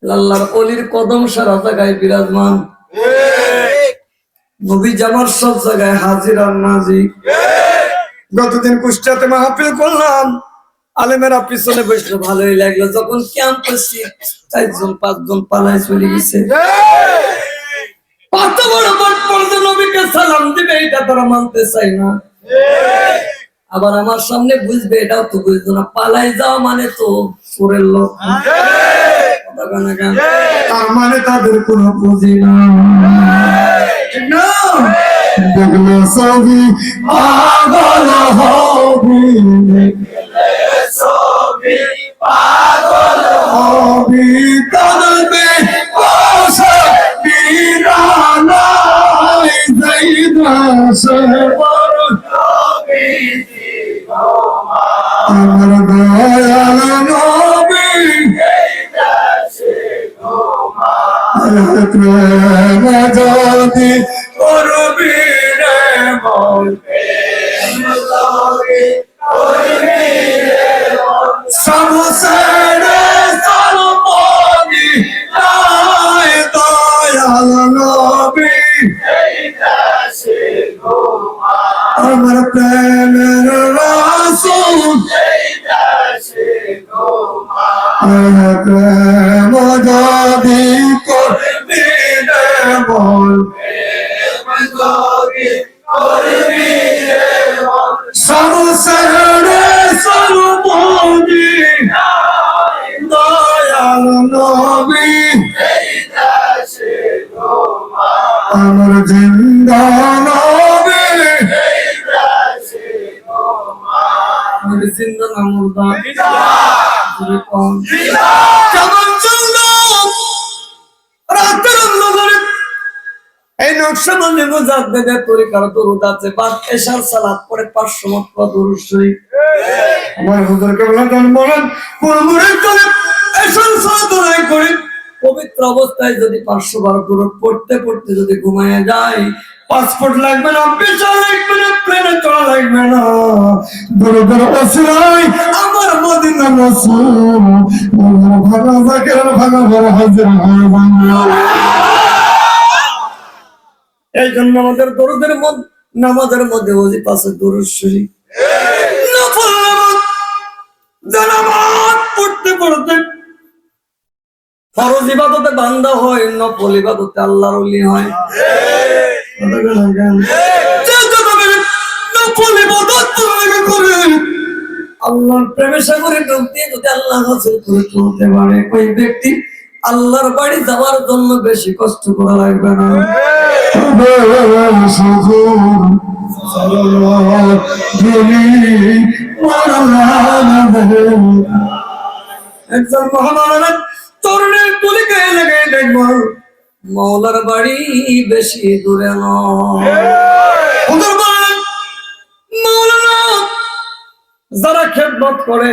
আল্লাহর ওলির কদম সারা জায়গায় বিরাজমান, নবী জামার সব জায়গায় হাজির আর নাজির। গতদিন কুষ্টিয়াতে মাহফিল করলাম, আলেমেরা পিছনে বসলো, ভালোই লাগলো। যখন ক্যাম্প করছি 4জন 5জন পালায় চলে গেছে। কত বড় পড়তে নবীকে সালাম দিবে এটা তারা মানতে চাই না। আবার আমার সামনে বুঝবে এটাও তো বুঝতো না, পালাই যাওয়া মানে তো চোরের লোক। কথা বলে না কেন? তার মানে তাদের কোনো পুঁজি না, ঠিক না? দেখলে ছবি পাগল হবি, হবি কাঁদবে বসে বিরানায় যাইদাসে বড় আমার দয়াল নবী প্রেম যদি করবি রে মন সমসরে সর্বদি নাই দয়াল নবী আমার প্রেমের রাসূল প্রেম যদি করবি রে মন সমসরে সর্বদি দয়াল নবী আমার জিন্দা নবী আমার জিন্দা না মুর্দা? জোরে কন। কেমন চললো রাতের অন্ধকারে? এই নকশবন্দি মুজাদ্দিদের তরিকার দরুদ আছে, বাদ এশার সালাত পড়ে 500 মক্কা দরুদ শরীফ। আমার হুজুর কেবলা জান বলেন কোন মুরিদ করে এশার সালাত আদায় করে পবিত্র অবস্থায় যদি 500 বার দরুদ পড়তে পড়তে যদি ঘুমায় যায়, পাসপোর্ট লাগবে না, ভিসা লাগবে না, প্লেনে চড়া লাগবে না, দরদের ওসিলায় আমার মদিনা রাসূল আমার ভাঙা জাকের ভাঙা বড় হাজির হয় বাংলা। এই জন্য আমাদের দরুদের মধ্যে, নামাজের মধ্যে ওয়াজিব আছে দরুদ শরীফ। নফল নামাজ জানামাত পড়তে পড়তে ফরজ ইবাদতে বান্দা হয়, নফল ইবাদতে আল্লাহর ওলি হয়। যে যত বেশি নফল ইবাদত করে আল্লাহর প্রেমের সাগরে ডুব দিয়ে যদি আল্লাহ হাসিল করে চলতে পারে, ওই ব্যক্তি আল্লাহর বাড়ি যাওয়ার জন্য বেশি কষ্ট করা লাগবে না। একজন মহামানব তরুণের তুলিকে লাগাই দেখব, মৌলার বাড়ি বেশি দূরে নয়। হুজুর বলেন, মৌলানা যারা খেদমত করে,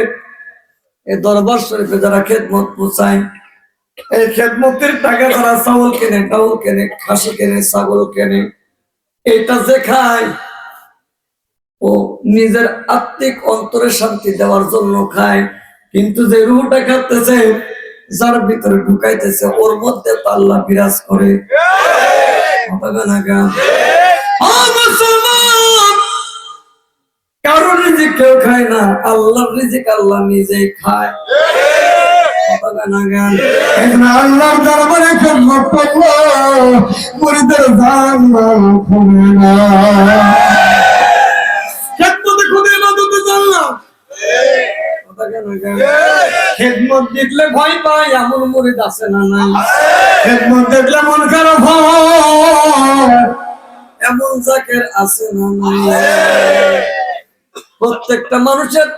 এই দরবার শরীফে যারা খেদমত পৌঁছায়, এই খেদমতের টাকা যারা চাউল কেনে, ডাউল কেনে, খাসি কেনে, ছাগল কেনে, এটা যে খায় ও নিজের আত্মিক অন্তরে শান্তি দেওয়ার জন্য খায়, কিন্তু যে রুহটা খাইতেছে, যার ভিতরে ঢুকাইতেছে, ওর মধ্যে তো আল্লাহ বিরাজ করে। হবে না কেন? মুসলমান কারোর রিজিক কেউ খায় না, আল্লাহর রিজিক আল্লাহ নিজেই খায়। হবে না কেন? আল্লাহর দরবারে খেদমত করলো মুরিদের জানলা খুলে না। খেদমতে খুদে ইবাদতে জানলাম। খেদমত দেখলে ভয় পায় এমন মুরিদ আছে না নাই? খেদমত দেখলে মন খারাপ হয় এমন জাকের আছে না নাই? প্রত্যেকটা মানুষের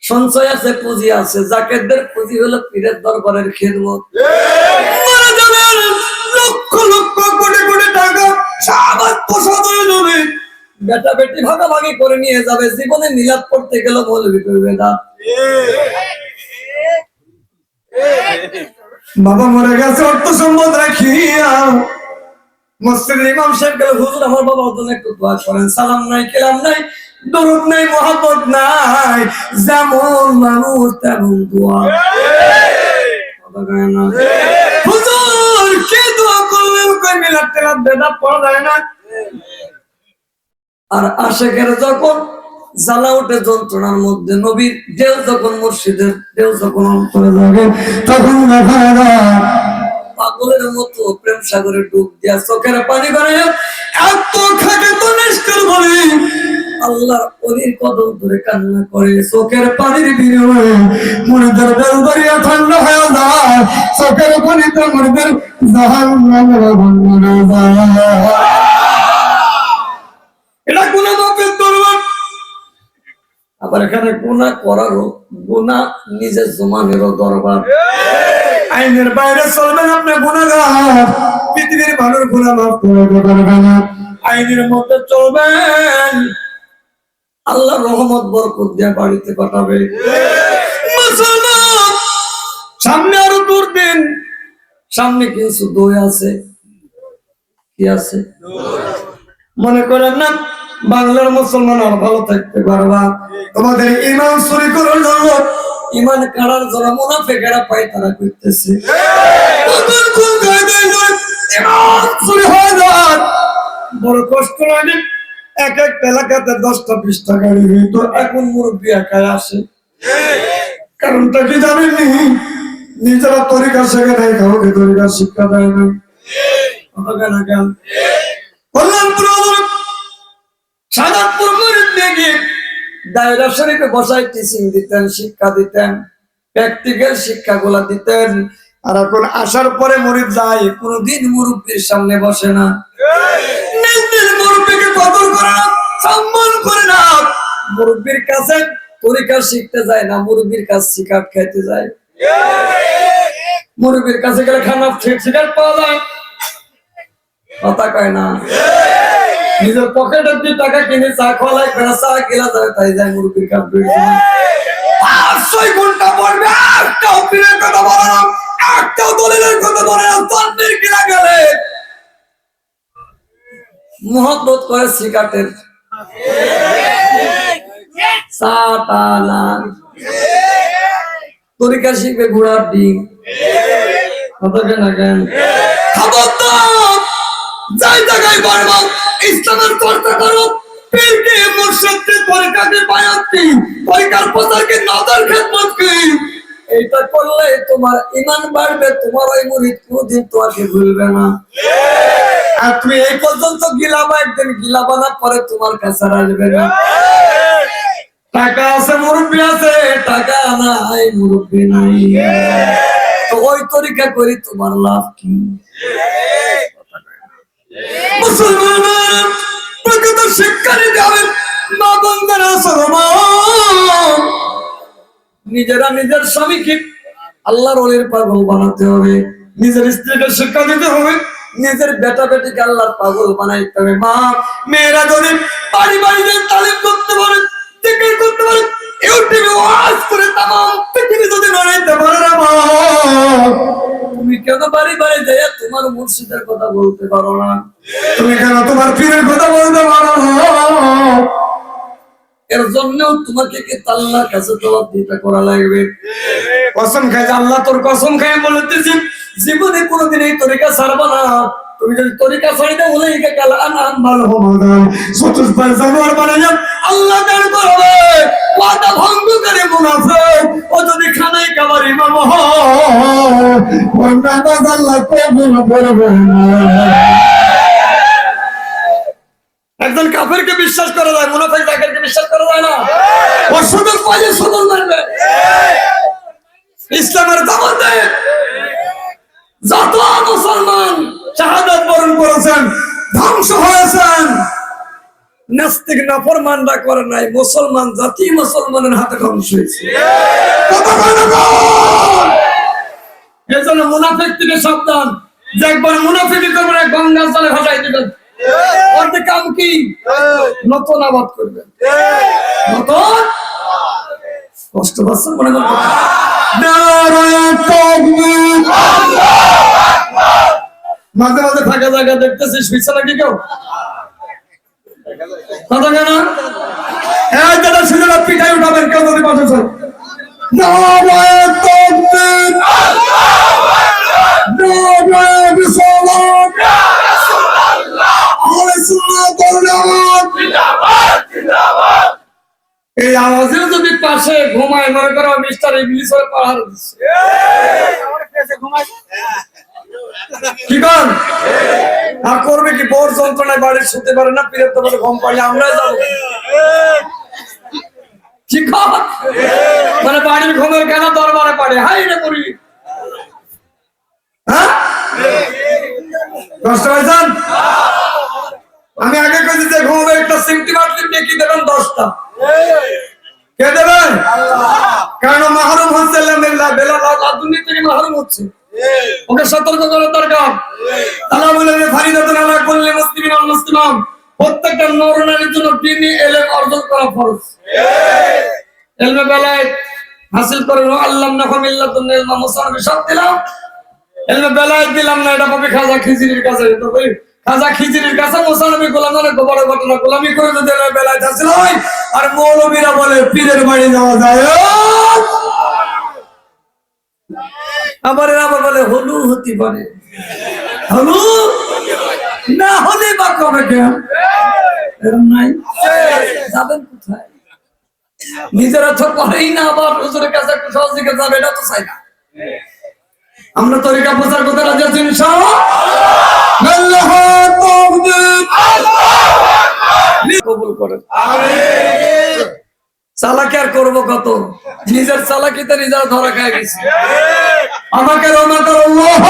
সঞ্চয় আছে, পুঁজি আছে। জাকেরদের পুঁজি হলো পীরের দরবারের খেদমত। মারা যাবেন, লক্ষ লক্ষ কোটি কোটি টাকা সব আত্মসাৎ হয়ে যাবে, বেটা বেটি ভাগাভাগি করে নিয়ে যাবে, জীবনে মিলাদ পড়তে গেল মৌলবি করবে না। বাবা মরে গেছে অর্থ সম্পদ রাখিয়া মসজিদের ইমাম সাহেব গেল, হুজুর আমার বাবার জন্য একটু দোয়া করেন। সালাম নাই, কেলাম নাই, দরুদ নাই, মহব্বত নাই, যেমন মানুষ তেমন দোয়া। হুজুর কে দোয়া করলেন? কই মিলাদ টিলাদ বেদাত পড়া যায় না। আর আশেকের যখন জ্বালা ওঠে যন্ত্রণার মধ্যে, নবীর ঢেউ যখন, মুর্শিদের ঢেউ যখন অন্তরে লাগে, তখন দেখা যায় পাগলের মতো প্রেম সাগরে ডুব দিয়া চোখের পানি বানায় এত খাকে তো নিষ্কাল বলে আল্লাহ ওদের কদম ধরে কান্না করে, চোখের পানির বিনিময়ে মুরিদের বেলদরিয়া ঠান্ডা হয়ে যায়, চোখের পানিতে মুরিদের জাহান্নামের আগুন জ্বলে যায়। এটা গুনাহ মাফের দরবার। আবার এখানে গুনাহ করারও, গুনাহ নিজের জমানেরও দরবার। আইনের বাইরে চলবেন আপনি গুনাহগার, পৃথিবীর মানুষ গুনাহ মাফ করতে পারবে না। আইনের মধ্যে চলবেন, আল্লাহ রহমত বরকত দিয়ে বাড়িতে পাঠাবে। মুসলমান, সামনে আরো দূর দিন, সামনে কিছু দই আছে। কি আছে? মনে করেন না বাংলার মুসলমান আর ভালো থাকতে পারবা। তোমাদের ইমান চুরি করার জন্য, ইমান কাড়ার জন্য মুনাফিকেরা পায়তারা করতেছে। ইমান চুরি হয়ে যায়, বড় কষ্ট লাগে। এক এক এলাকাতে 10টা 20টা গাড়ি হইতো, এখন মুরব্বী একাই আসে। কারণটা কি জানেননি? নিজেরা তরিকা শেখে নাই, কাউকে তরিকা শিক্ষা দেয় না। সাদাতপুর মুরিদ নিয়ে দায়রা শরীফে বসায় টিচিং দিতেন, শিক্ষা দিতেন, প্র্যাকটিক্যাল শিক্ষাগুলা দিতেন। আর এখন আসার পরে মুরিদ যায়, কোনদিন মুরব্বীর সামনে বসে না, মুরব্বীকে কদর করে না, সম্মান করে না। মুরব্বীর কাছে তরিকা শিখতে যায় না, মুরব্বীর কাছে শিকার খাইতে যায়। মুরব্বীর কাছে গেলে খানা শিকার পাওয়া যায়, কথা কয় না। নিজের পকেটের 2 টাকা কিনে চা খোলাই চা গেলা যায়, তাই যায় মুরব্বীর কাছে। 5-6 ঘন্টা পড়বে, একটাও পীরের কথা বলে না, একটাও দলিলের কথা বলে না। তন্নির কিনা গেলে মোহব্বত করে সিগারেটের তরিকা শিখবে ঘোড়ার ডিম। যাই জায়গায় পারবা ইসলামের চর্চা করো, পীরকে মুর্শিদকে তরিকাকে বায়াতকে তরিকার প্রচারকে নজর খেদমত কি, এইটা করলে তোমার ঈমান বাড়বে, তোমার ওই মুরিদ কোনদিন তোমাকে ভুলবে না। আর তুমি এই পর্যন্ত গিলাবা, একদিন গিলাবা না, পরে তোমার কাছে আসবে না। টাকা আছে মুরব্বী আছে, টাকা নাই মুরব্বী নাই, তো ওই তরিকা করি তোমার লাভ কি? মুসলমান প্রকৃত শিক্ষা নিতে হবে। মা বোনেরা নিজেরা নিজের স্বামীকে আল্লাহর ওলির পাগল বানাতে হবে, নিজের স্ত্রীকে শিক্ষা দিতে হবে, নিজের বেটা বেটিকে আল্লাহর পাগল বানাইতে হবে। মা মেয়েরা যদি বাড়ি বাড়ি তালিম করতে পারে, জিকির করতে পারে, ইউটিউবে ওয়াজ করে তামাম পৃথিবী যদি বানাইতে পারে না, মা তুমি কেন বাড়ি বাড়ি যাই তোমার মুর্শিদের কথা বলতে পারো না? তুমি কেন তোমার পীরের কথা বলতে পারো না? এর জন্য তোমাকে কি আল্লাহর কাছে জবাব দিতে করা লাগবে। কসম খাই, আল্লাহ তোর কসম খাই বলতেছি, জীবনে কোনোদিন এই তরিকা ছাড়বা না। তুমি যদি তরিকা ছাড়িতে উলাইকা কাল আনআম হুমাদান, চতুষ্পাদ জানোয়ার বানাইয়া আল্লাহ দান করবে। ওয়াদা ভঙ্গ করে মুনাফিক, ও যদি খানায় কাবার ইমাম হয়, ওই নামাজ আল্লাহ কবুল করবে না। একজন কাফেরকে বিশ্বাস করা যায়, মুনাফিক জাকিরকে বিশ্বাস করা যায় না। ও সুযোগ পাইলে সুযোগ মারবে। ইসলামের দাওয়াতে যত মুসলমান শাহাদাত বরণ করেছেন, ধ্বংস হয়েছেন, নাস্তিক নাফরমানরা করে নাই, মুসলমান জাতি মুসলমানের হাতে ধ্বংস হয়েছে। এজন্য মুনাফিক থেকে সাবধান। যে একবার মুনাফিকি করবেন, এক গঙ্গা জলে ভাসাই দিবেন। ওতে কাম কি? নতুন আবাদ করবেন। নতুন কষ্ট পাচ্ছেন মনে করবেন। মাঝে মাঝে ফাঁকা জায়গা দেখতেছিস, পিছনে নাকি কেউ কথা কেন? হ্যাঁ, যেটা সুযোগ পিঠাই উঠাবেন কেউ যদি পাশে চাই। এই আওয়াজের যদি পাশে ঘুমায়, মনে করো মিস্টার ইংলিশ হয়ে পাহাড় দিচ্ছে, কি কর আর করবে কি? বোর যন্ত্রণায় বাড়ি শুতে পারে না, পীরের তো ঘুম পাড়লে আমরা যাবো। শিক্ষক মানে বাড়ির ঘুমের কেন দরবারে পারে হাই রে করি হ্যাঁ কষ্ট পাইছেন? আমি আগে কইছি যে ঘুমে একটা সিমটি মারলি কি দেবেন 10টা কে দেবেন? কারণ মাহরুম হচ্ছে বেলা দুনিয়া থেকে মাহরুম হচ্ছে, ওকে সতর্ক করার দরকার। আল্লাহ বলে যে ফারিদাতুন আলা কুল্লি মুসলিমিন ওয়াল মুসলিমাত, প্রত্যেকটা নর নারীর জন্য দ্বীনি ইলম অর্জন করা ফরজ। ইলমে বেলায়েত হাসিল করে আল্লাহ নাহুম ইল্লাতুন ইলমা মুসানবি সব দিলাম, ইলমে বেলায়েত দিলাম না, এটা পাবে খাজা খিজিরির কাছে। তো ভাই খাজা খিজিরির কাছে মুসানবি গোলাম অনেক বড় ঘটনা, গোলামি করে যদি ইলমে বেলায়েত হাসিল হয় আর মৌলবীরা বলে পীরের বাড়ি যাওয়া যায়, আবার এরা বলে হলু হতে পারে, হলু না হলে বা কবে কেন এরকম নাই, যাবেন কোথায়? নিজেরা তো করেই না, আবার হুজুরের কাছে একটু সহযোগিতা যাবে, এটা তো চাই না। আমরা তরিকা প্রচার করতে রাজি আছি ইনশাআল্লাহ। আল্লাহ তাকবীর, কবুল করেন, আমিন। চালাকি আর করবো কত, নিজের চালাকিতে নিজেরা ধরা খায় গেছি। আমাকে রহমাত আল্লাহ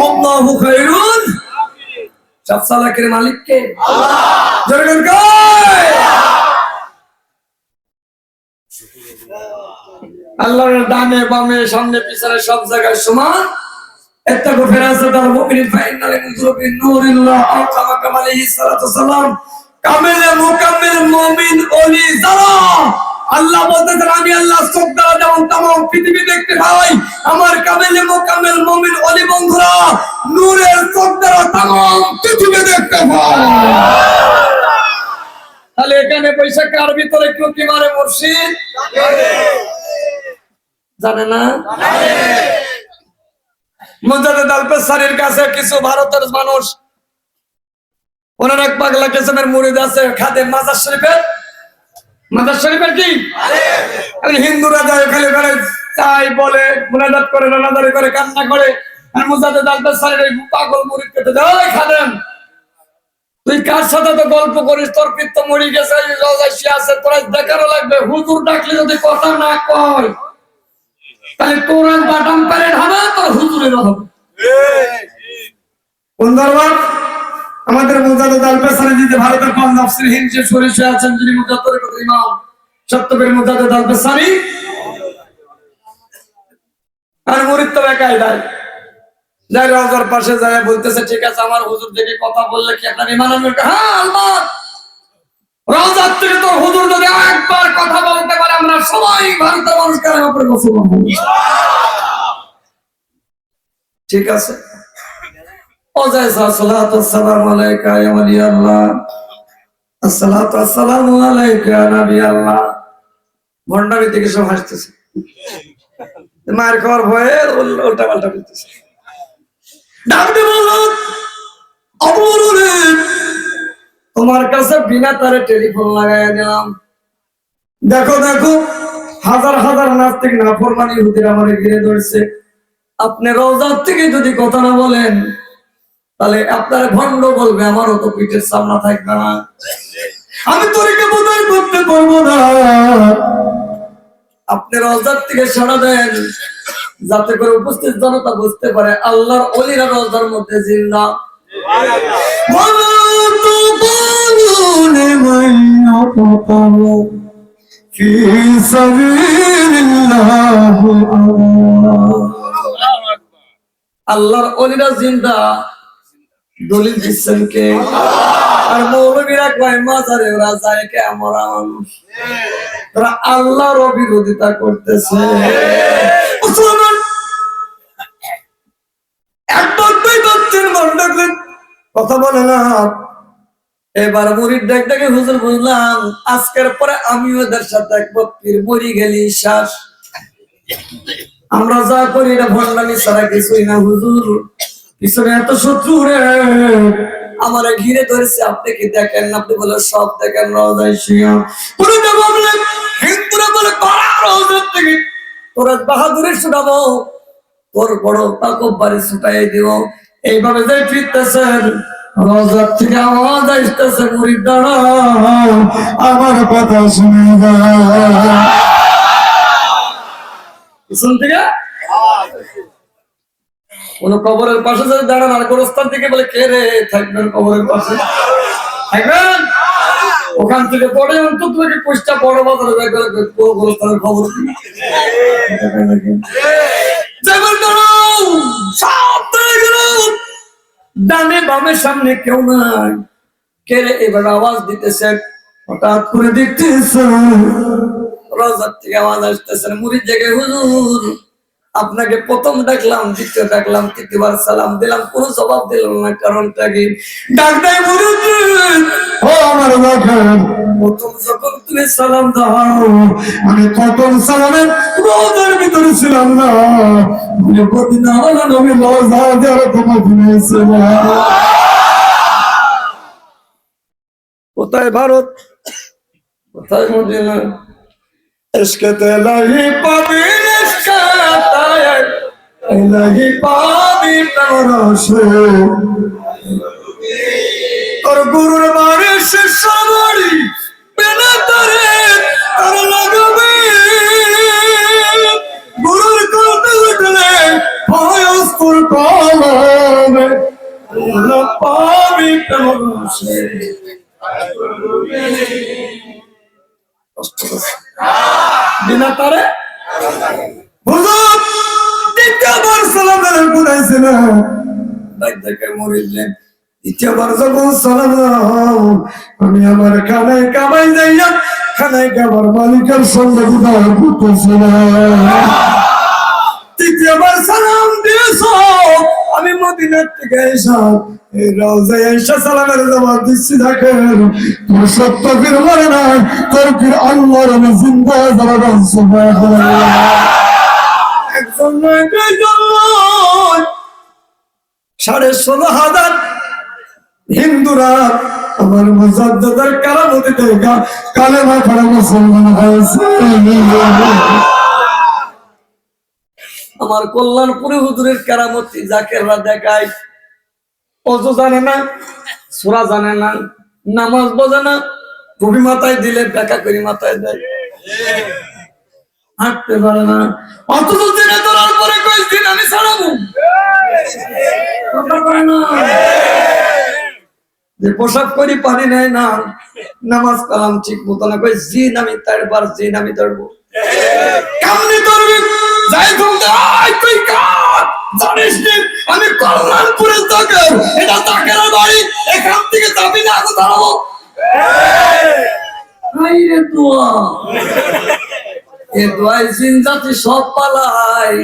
আল্লাহু খায়রুন, সব চালাকির মালিক কে? আল্লাহ। জোরে কয় আল্লাহর ডানে বামে সামনে পিছনে সব জায়গায় সমান। ইত্তাকু ফিরাসাতাল মুমিনিন ফাইন্নাল মুযুবিন নূরিল্লাহ আও কামা কামালিহিস সালাতু সালাম। কামিল মুকাম্মিল মুমিন ওলি যারা আল্লাহ বলতেছেন আমি আল্লাহ চোখ দ্বারা যেমন তামাম পৃথিবী দেখতে পাই, আমার কামিল মুকাম্মিল মুমিন ওলি বন্ধুরা নূরের চোখ দ্বারা তামাম পৃথিবী দেখতে পায়। তাহলে এখানে পয়সা কার ভিতরে কেউ কি মারে মুর্শিদ জানে না? মুজাদ্দিদ আল-পেসারির কাছে কিছু ভারতের মানুষ, ওনার এক পাগলা কিসমের মুরিদ আছে খাদেম মাজার শরীফের কি হিন্দুরা যায় ওখানে করে চাই বলে মুনাজাত করে রানাদারি করে কান্না করে, আর মুজাদ্দিদ আল-পেসারির এই পাগল মুরিদ কেটে যায়, খাদেম তুই কার সাথে তো গল্প করিস, তোর পিত্ত মরি গেছে আছে, তোরা দেখারও লাগবে। হুজুর ডাকলে যদি কথা না কয় তাহলে তোর বাটাম প্যারেড হবে, তোর হুজুরের হবে। কোন দরবার? আমাদের মুজাদ্দিদ আল-পেসারি যিনি ভারতের পাঞ্জাব সিন্ধে সরিষে আছেন, যিনি মুজাদ্দিদের ইমাম সত্যপীর মুজাদ্দিদ আল-পেসারি, আর মুরিদ তো একাই যায় যাই রওজার পাশে যায় বলতেছে ঠিক আছে আমার হুজুর দেখে কথা বললে কি আপনার ঈমান আনবে? হ্যাঁ আল্লাহ, রওজার থেকে তো হুজুর যদি একবার কথা বলতে পারে আমরা সবাই ভারতের মানুষ কালেমা পড়ে মুসলমান হব। ঠিক আছে, ও জায়সা সালাতু ওয়াসসালামু আলাইকা ইয়া ওয়ালি আল্লাহ, আসসালাতু ওয়াসসালামু আলাইকা ইয়া নবী আল্লাহ। ভন্ডামি থেকে সব হাসতেছে, মার খাওয়ার ভয়ে উল্টা পাল্টা বলতেছে। ডাকতে বলল তোমার কাছে বিনা তারে টেলিফোন লাগাইয়া দিলাম, দেখো দেখো হাজার হাজার নাস্তিক নাফরমানি হুদির আমারে ঘিরে ধরছে, আপনি রওজার থেকে যদি কথা না বলেন তাহলে আপনার ভণ্ড বলবে, আমারও তো পিঠের সামনা থাকবে না, আমি তরিকা বোঝাই করতে পারবো না। আপনি রওজার থেকে সাড়া দেন যাতে করে উপস্থিত জনতা বুঝতে পারে আল্লাহর ওলিরা রওজার মধ্যে জিন্দা। আল্লাহর ওলিরা জিন্দা, দলিল দিচ্ছেন কে? আর মৌলবীরা কয় মাজারে ওরা যায় কে? আমরা মানুষ, তারা আল্লাহর বিরোধিতা করতেছে। কথা বলে না, এবার মুরিদ ডাক ডাকে হুজুর বুঝলাম আজকের পরে আমি ওদের সাথে একবার পীর মরি গেলি শ্বাস, আমরা যা করি এটা ভণ্ডামি ছাড়া কিছুই না। হুজুর পিছনে এত শত্রু রে আমার ঘিরে ধরেছে, আপনি কি দেখেন? আপনি বলে সব দেখেন। রওজায় শিয়া হিন্দুরা বলে রওজার থেকে তোরা বাহাদুরের শোনাবো, তোর বড় তাকব বাড়ি ছুটাই দিব। এইভাবে যে ফিরতেছেন রোজার থেকে আওয়াজ আসতেছে মুরিদ দাঁড়াও, আমার কথা শুনে যাও। পিছন থেকে কোন কবরের পাশে যদি দাঁড়ান আর গোরস্থান থেকে বলে কে রে, থাকবেন কবরের পাশে থাকবেন, ওখান থেকে পড়ে অন্তত পোস্টটা বড় বাজারে গোরস্থানের খবর কি? যেমন দাঁড়াও, সব দাঁড়িয়ে গেল, ডানে বামের সামনে কেউ নাই, কে রে এবার আওয়াজ দিতেছে, হঠাৎ করে দেখতেছে রোজার থেকে আওয়াজ আসতেছে, মুরিদ জেগে হুজুর আপনাকে প্রথম ডাকলাম, দ্বিতীয় ডাকলাম, তৃতীয়বার সালাম দিলাম, কোনো জবাব দিল না, কারণটা কি? ডাক দেয় মুরিদ, ও আমার দেখেন, প্রথম যখন তুমি সালাম দাও আমি প্রথম সালামের রোজার ভিতরে ছিলাম না, মদিনা ওয়ালা নবী রোজা দেওয়ার তোমাকে নিয়েছিলাম। কোথায় ভারত, কোথায় মদিনা? ইশকে লাহি পাবি ইশকাতায় লাহি পাবি পরশে, তোর গুরুর বাড়ি শিষ্যর বাড়ি বিনা তারে তার লাগবে, গুরুর কোটে উঠলে ভয়স্কুর কলমে পাবি পরশে। বিনা তারে হুজুর দ্বিতীয়বার সালামের গুনাইছে না, দেখ দেখে মরিলেন, দ্বিতীয়বার যখন সালাম দাও আমি আমার খানায় কামাই যাইয়া খানায় কামার মালিকের সঙ্গে গুনাহ করতেছি না। তৃতীয়বার সালাম দিয়েছ আমি মদিনার থেকে এসা এই রওজায় এসে সালামের জবাব দিচ্ছি, দেখেন তোর সত্য ফির মরে নাই, তোর ফির আল্লাহর আমি জিন্দা জবাব সুবহানাল্লাহ। একজন নয় দুইজন নয়, 16,500 হিন্দুরা আমার মুজাদ্দিদের কারামতি দেখা কালেমা পড়ে মুসলমান হয়েছে। আমার কল্যাণপুরে হুজুরের কেরামতি জাকেররা দেখায়, অজু জানে না, সূরা জানে না, নামাজ বোঝে না, টুপি মাথায় দিলে বেকা করে মাথায় দেয়, হাঁটতে পারে না, অথচ জেনে ধরার পরে কয়েকদিন আমি ছাড়াবো কথা কয় না। যে পোশাক করি পানি নেয় না, নামাজ কালাম ঠিক মতো না, কই জিন আমি তারবার জিন আমি ধরবো, কেমনি ধরবি যাই ধরতে আয় তুই কার জানিস নি আমি কল্যাণপুরের জাকের, এটা জাকেরের বাড়ি, এখান থেকে যাবি না, আগে দাঁড়াবো হাইরে দোয়া, এ দোয়াই জিন জাতি সব পালায়,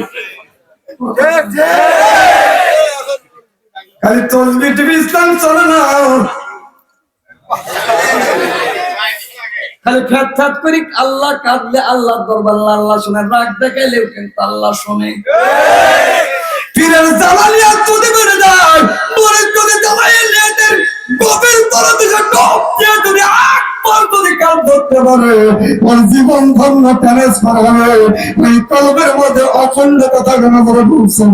খালি তসবি টিভি ইসলাম চলে না, খালি ফ্যাট ফ্যাট করি, আল্লাহ কাঁদলে আল্লাহ দরবার আল্লাহ শুনে, রাগ দেখাইলেও কিন্তু আল্লাহ শুনে, পীরের জালালিয়াত যদি বেড়ে যায়, মরিদ যদি জালালিয়াতের গভীর তলা থেকে ডুব দিয়ে যদি একবার যদি কাজ ধরতে পারে, ওর জীবন ধন্য ট্রান্সফার হবে, ওই কলবের মধ্যে অখণ্ড কথা কেন করে ঢুকছে।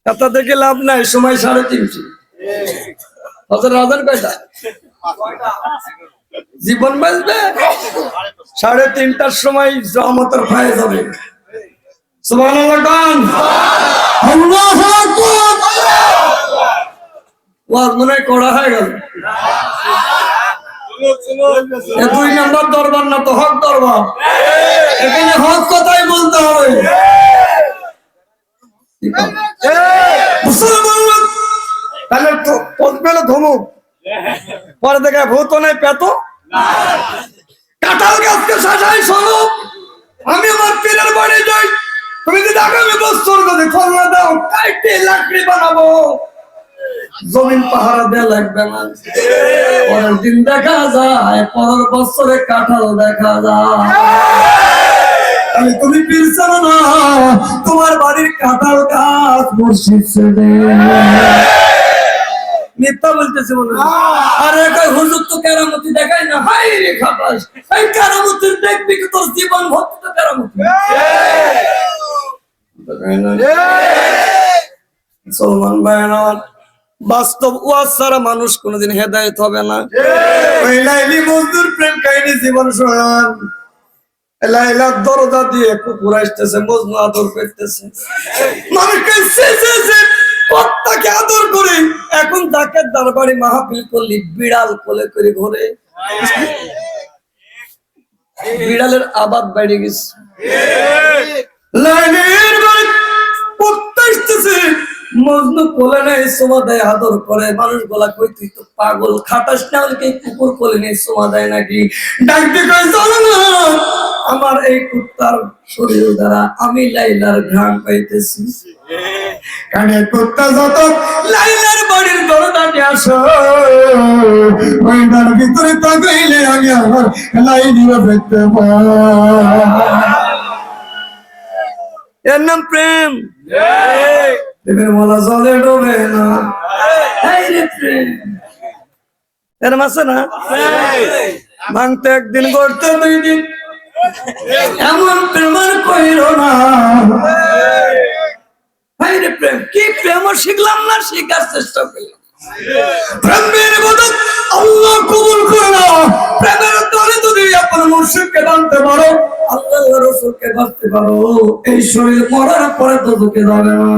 কথা দেখে লাভ নাই, সময় 3:30, হজর রাজান কয়টা, জীবন বাঁচবে 3:30টার সময় রহমতের ফায়ে যাবে, সুবহানাল্লাহ গান আল্লাহু আকবার। ওয়াজ মনে হয় কড়া হয়ে গেল, এ 2 নম্বর দরবার না তো হক দরবার, এখানে হক কথাই বলতে হবে, মুসলমান তাহলে তো পেলে ধমুক, পরে দেখে ভূত নাই পেত, কাঁঠাল গাছকে সাজাই স্বরূপ, আমি আমার পীরের বাড়ি যাই, তুমি যদি আগামী বছর যদি ফলনা দাও কাইটে লাকড়ি বানাবো, জমিন পাহারা দেয়া লাগবে না, পরের দিন দেখা যায়, পরের বছরে কাঁঠাল দেখা যায়, আমি তুমি পীর চাও না, তোমার বাড়ির কাঁঠাল গাছ মসজিদ ছেড়ে মিথ্যা বলতেছে মনে হয়। আরে কই হুজুর তো কেরামতি দেখায় না, হাই রে খাবাস, এই কেরামতির দেখবি কি তোর জীবন ভর্তি তো কেরামতি, মুসলমান ভাইরা, বাস্তব ওয়াজ ছাড়া মানুষ কোনোদিন হেদায়েত হবে না। ওই লাইলি মজদুর প্রেম কাহিনী জীবন শোনান। লাইলার দরজা দিয়ে কুকুর আসতেছে, মজনু আদর করতেছে, মানুষকে কত্তাকে আদর করে, এখন তাকে দরবারে মাহফিল করলি বিড়াল কোলে করে ঘরে, বিড়ালের আবাদ বেড়ে গেছে। লাইনের বাড়ি কত্তা আসতেছে, মজনু কোলে নেই সোমা দেয় আদর করে। মানুষ বলা কই তুই তো পাগল, খাটাস না হলে কুকুর কোলে নেই সোমা দেয় নাকি? ডাকতে কই চলো না, আমার এই কুত্তার শরীর দ্বারা আমি লাইলার ঘ্রাণ পাইতেছি। কানে কুত্তা যত লাইলার বাড়ির দরজাটি আসো, ওইটার ভিতরে তাকাইলে আমি আমার লাইলিও দেখতে পাই। এর নাম প্রেম। প্রেমের মালা জলে ডোবে না, এই রে প্রেম। এরম আছে না? ভাঙতে একদিন গড়তে 2 দিন, এমন প্রেম আর কইরো না। এই রে প্রেম, কি প্রেম শিখলাম না, শিখার চেষ্টা করলাম। প্রেমের বদল আল্লাহ কবুল করে না। প্রেমের তলে যদি আপন মুর্শিদকে জানতে পারো, আল্লাহ রাসূলকে জানতে পারো, এই শরীর মরার পরে তো ঢুকে যাবে না।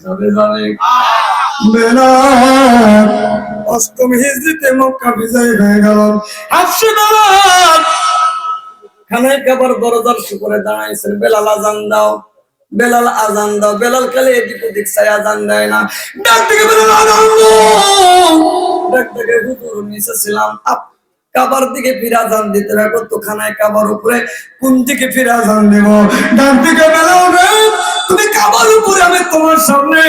যাবে বেলাল অষ্টম হিজরিতে মক্কা বিজয় হয়ে গেল। হাফসে বেলাল খানায় খাবার দরজার উপরে দাঁড়াইছেন, বেলাল আজান দাও, বেলাল আজান দাও। বেলাল খালি এদিক ওদিক চাই, আজান দেয় না। ডাক থেকে বেলাল আজান দাও, ডাক থেকে হুজুর নিচে ছিলাম, কাবার দিকে ফিরে আজান দিতে হবে। তো খানায় কাবার উপরে কোন দিকে ফিরে আজান দেব? ডান দিকে বেলাল রে, তুমি কাবার উপরে, আমি তোমার সামনে,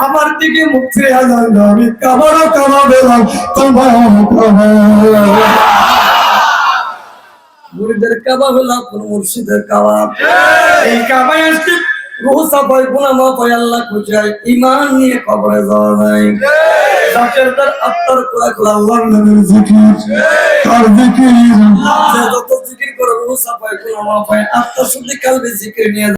আমার দিকে মুখ ফিরে আজান দাও। আমি কাবারও কাবা বেলাল তোমার কাবা। মুরিদের কাবা হলো কোন মুর্শিদের কাবা। এই কাবায় আসতে রূহ সাফাই, গুনাহ মাফ হয়, আল্লাহ খুশি হয়, ঈমান নিয়ে কবরে যাওয়া যায়। জাকের তার আত্মার কোলা কোলা আল্লাহর নামের জিকির তার জিকির যে যত জিকির করে রূহ সাফাই, গুনাহ মাফ হয়, আত্মা শুদ্ধি কালবে জিকির নিয়ে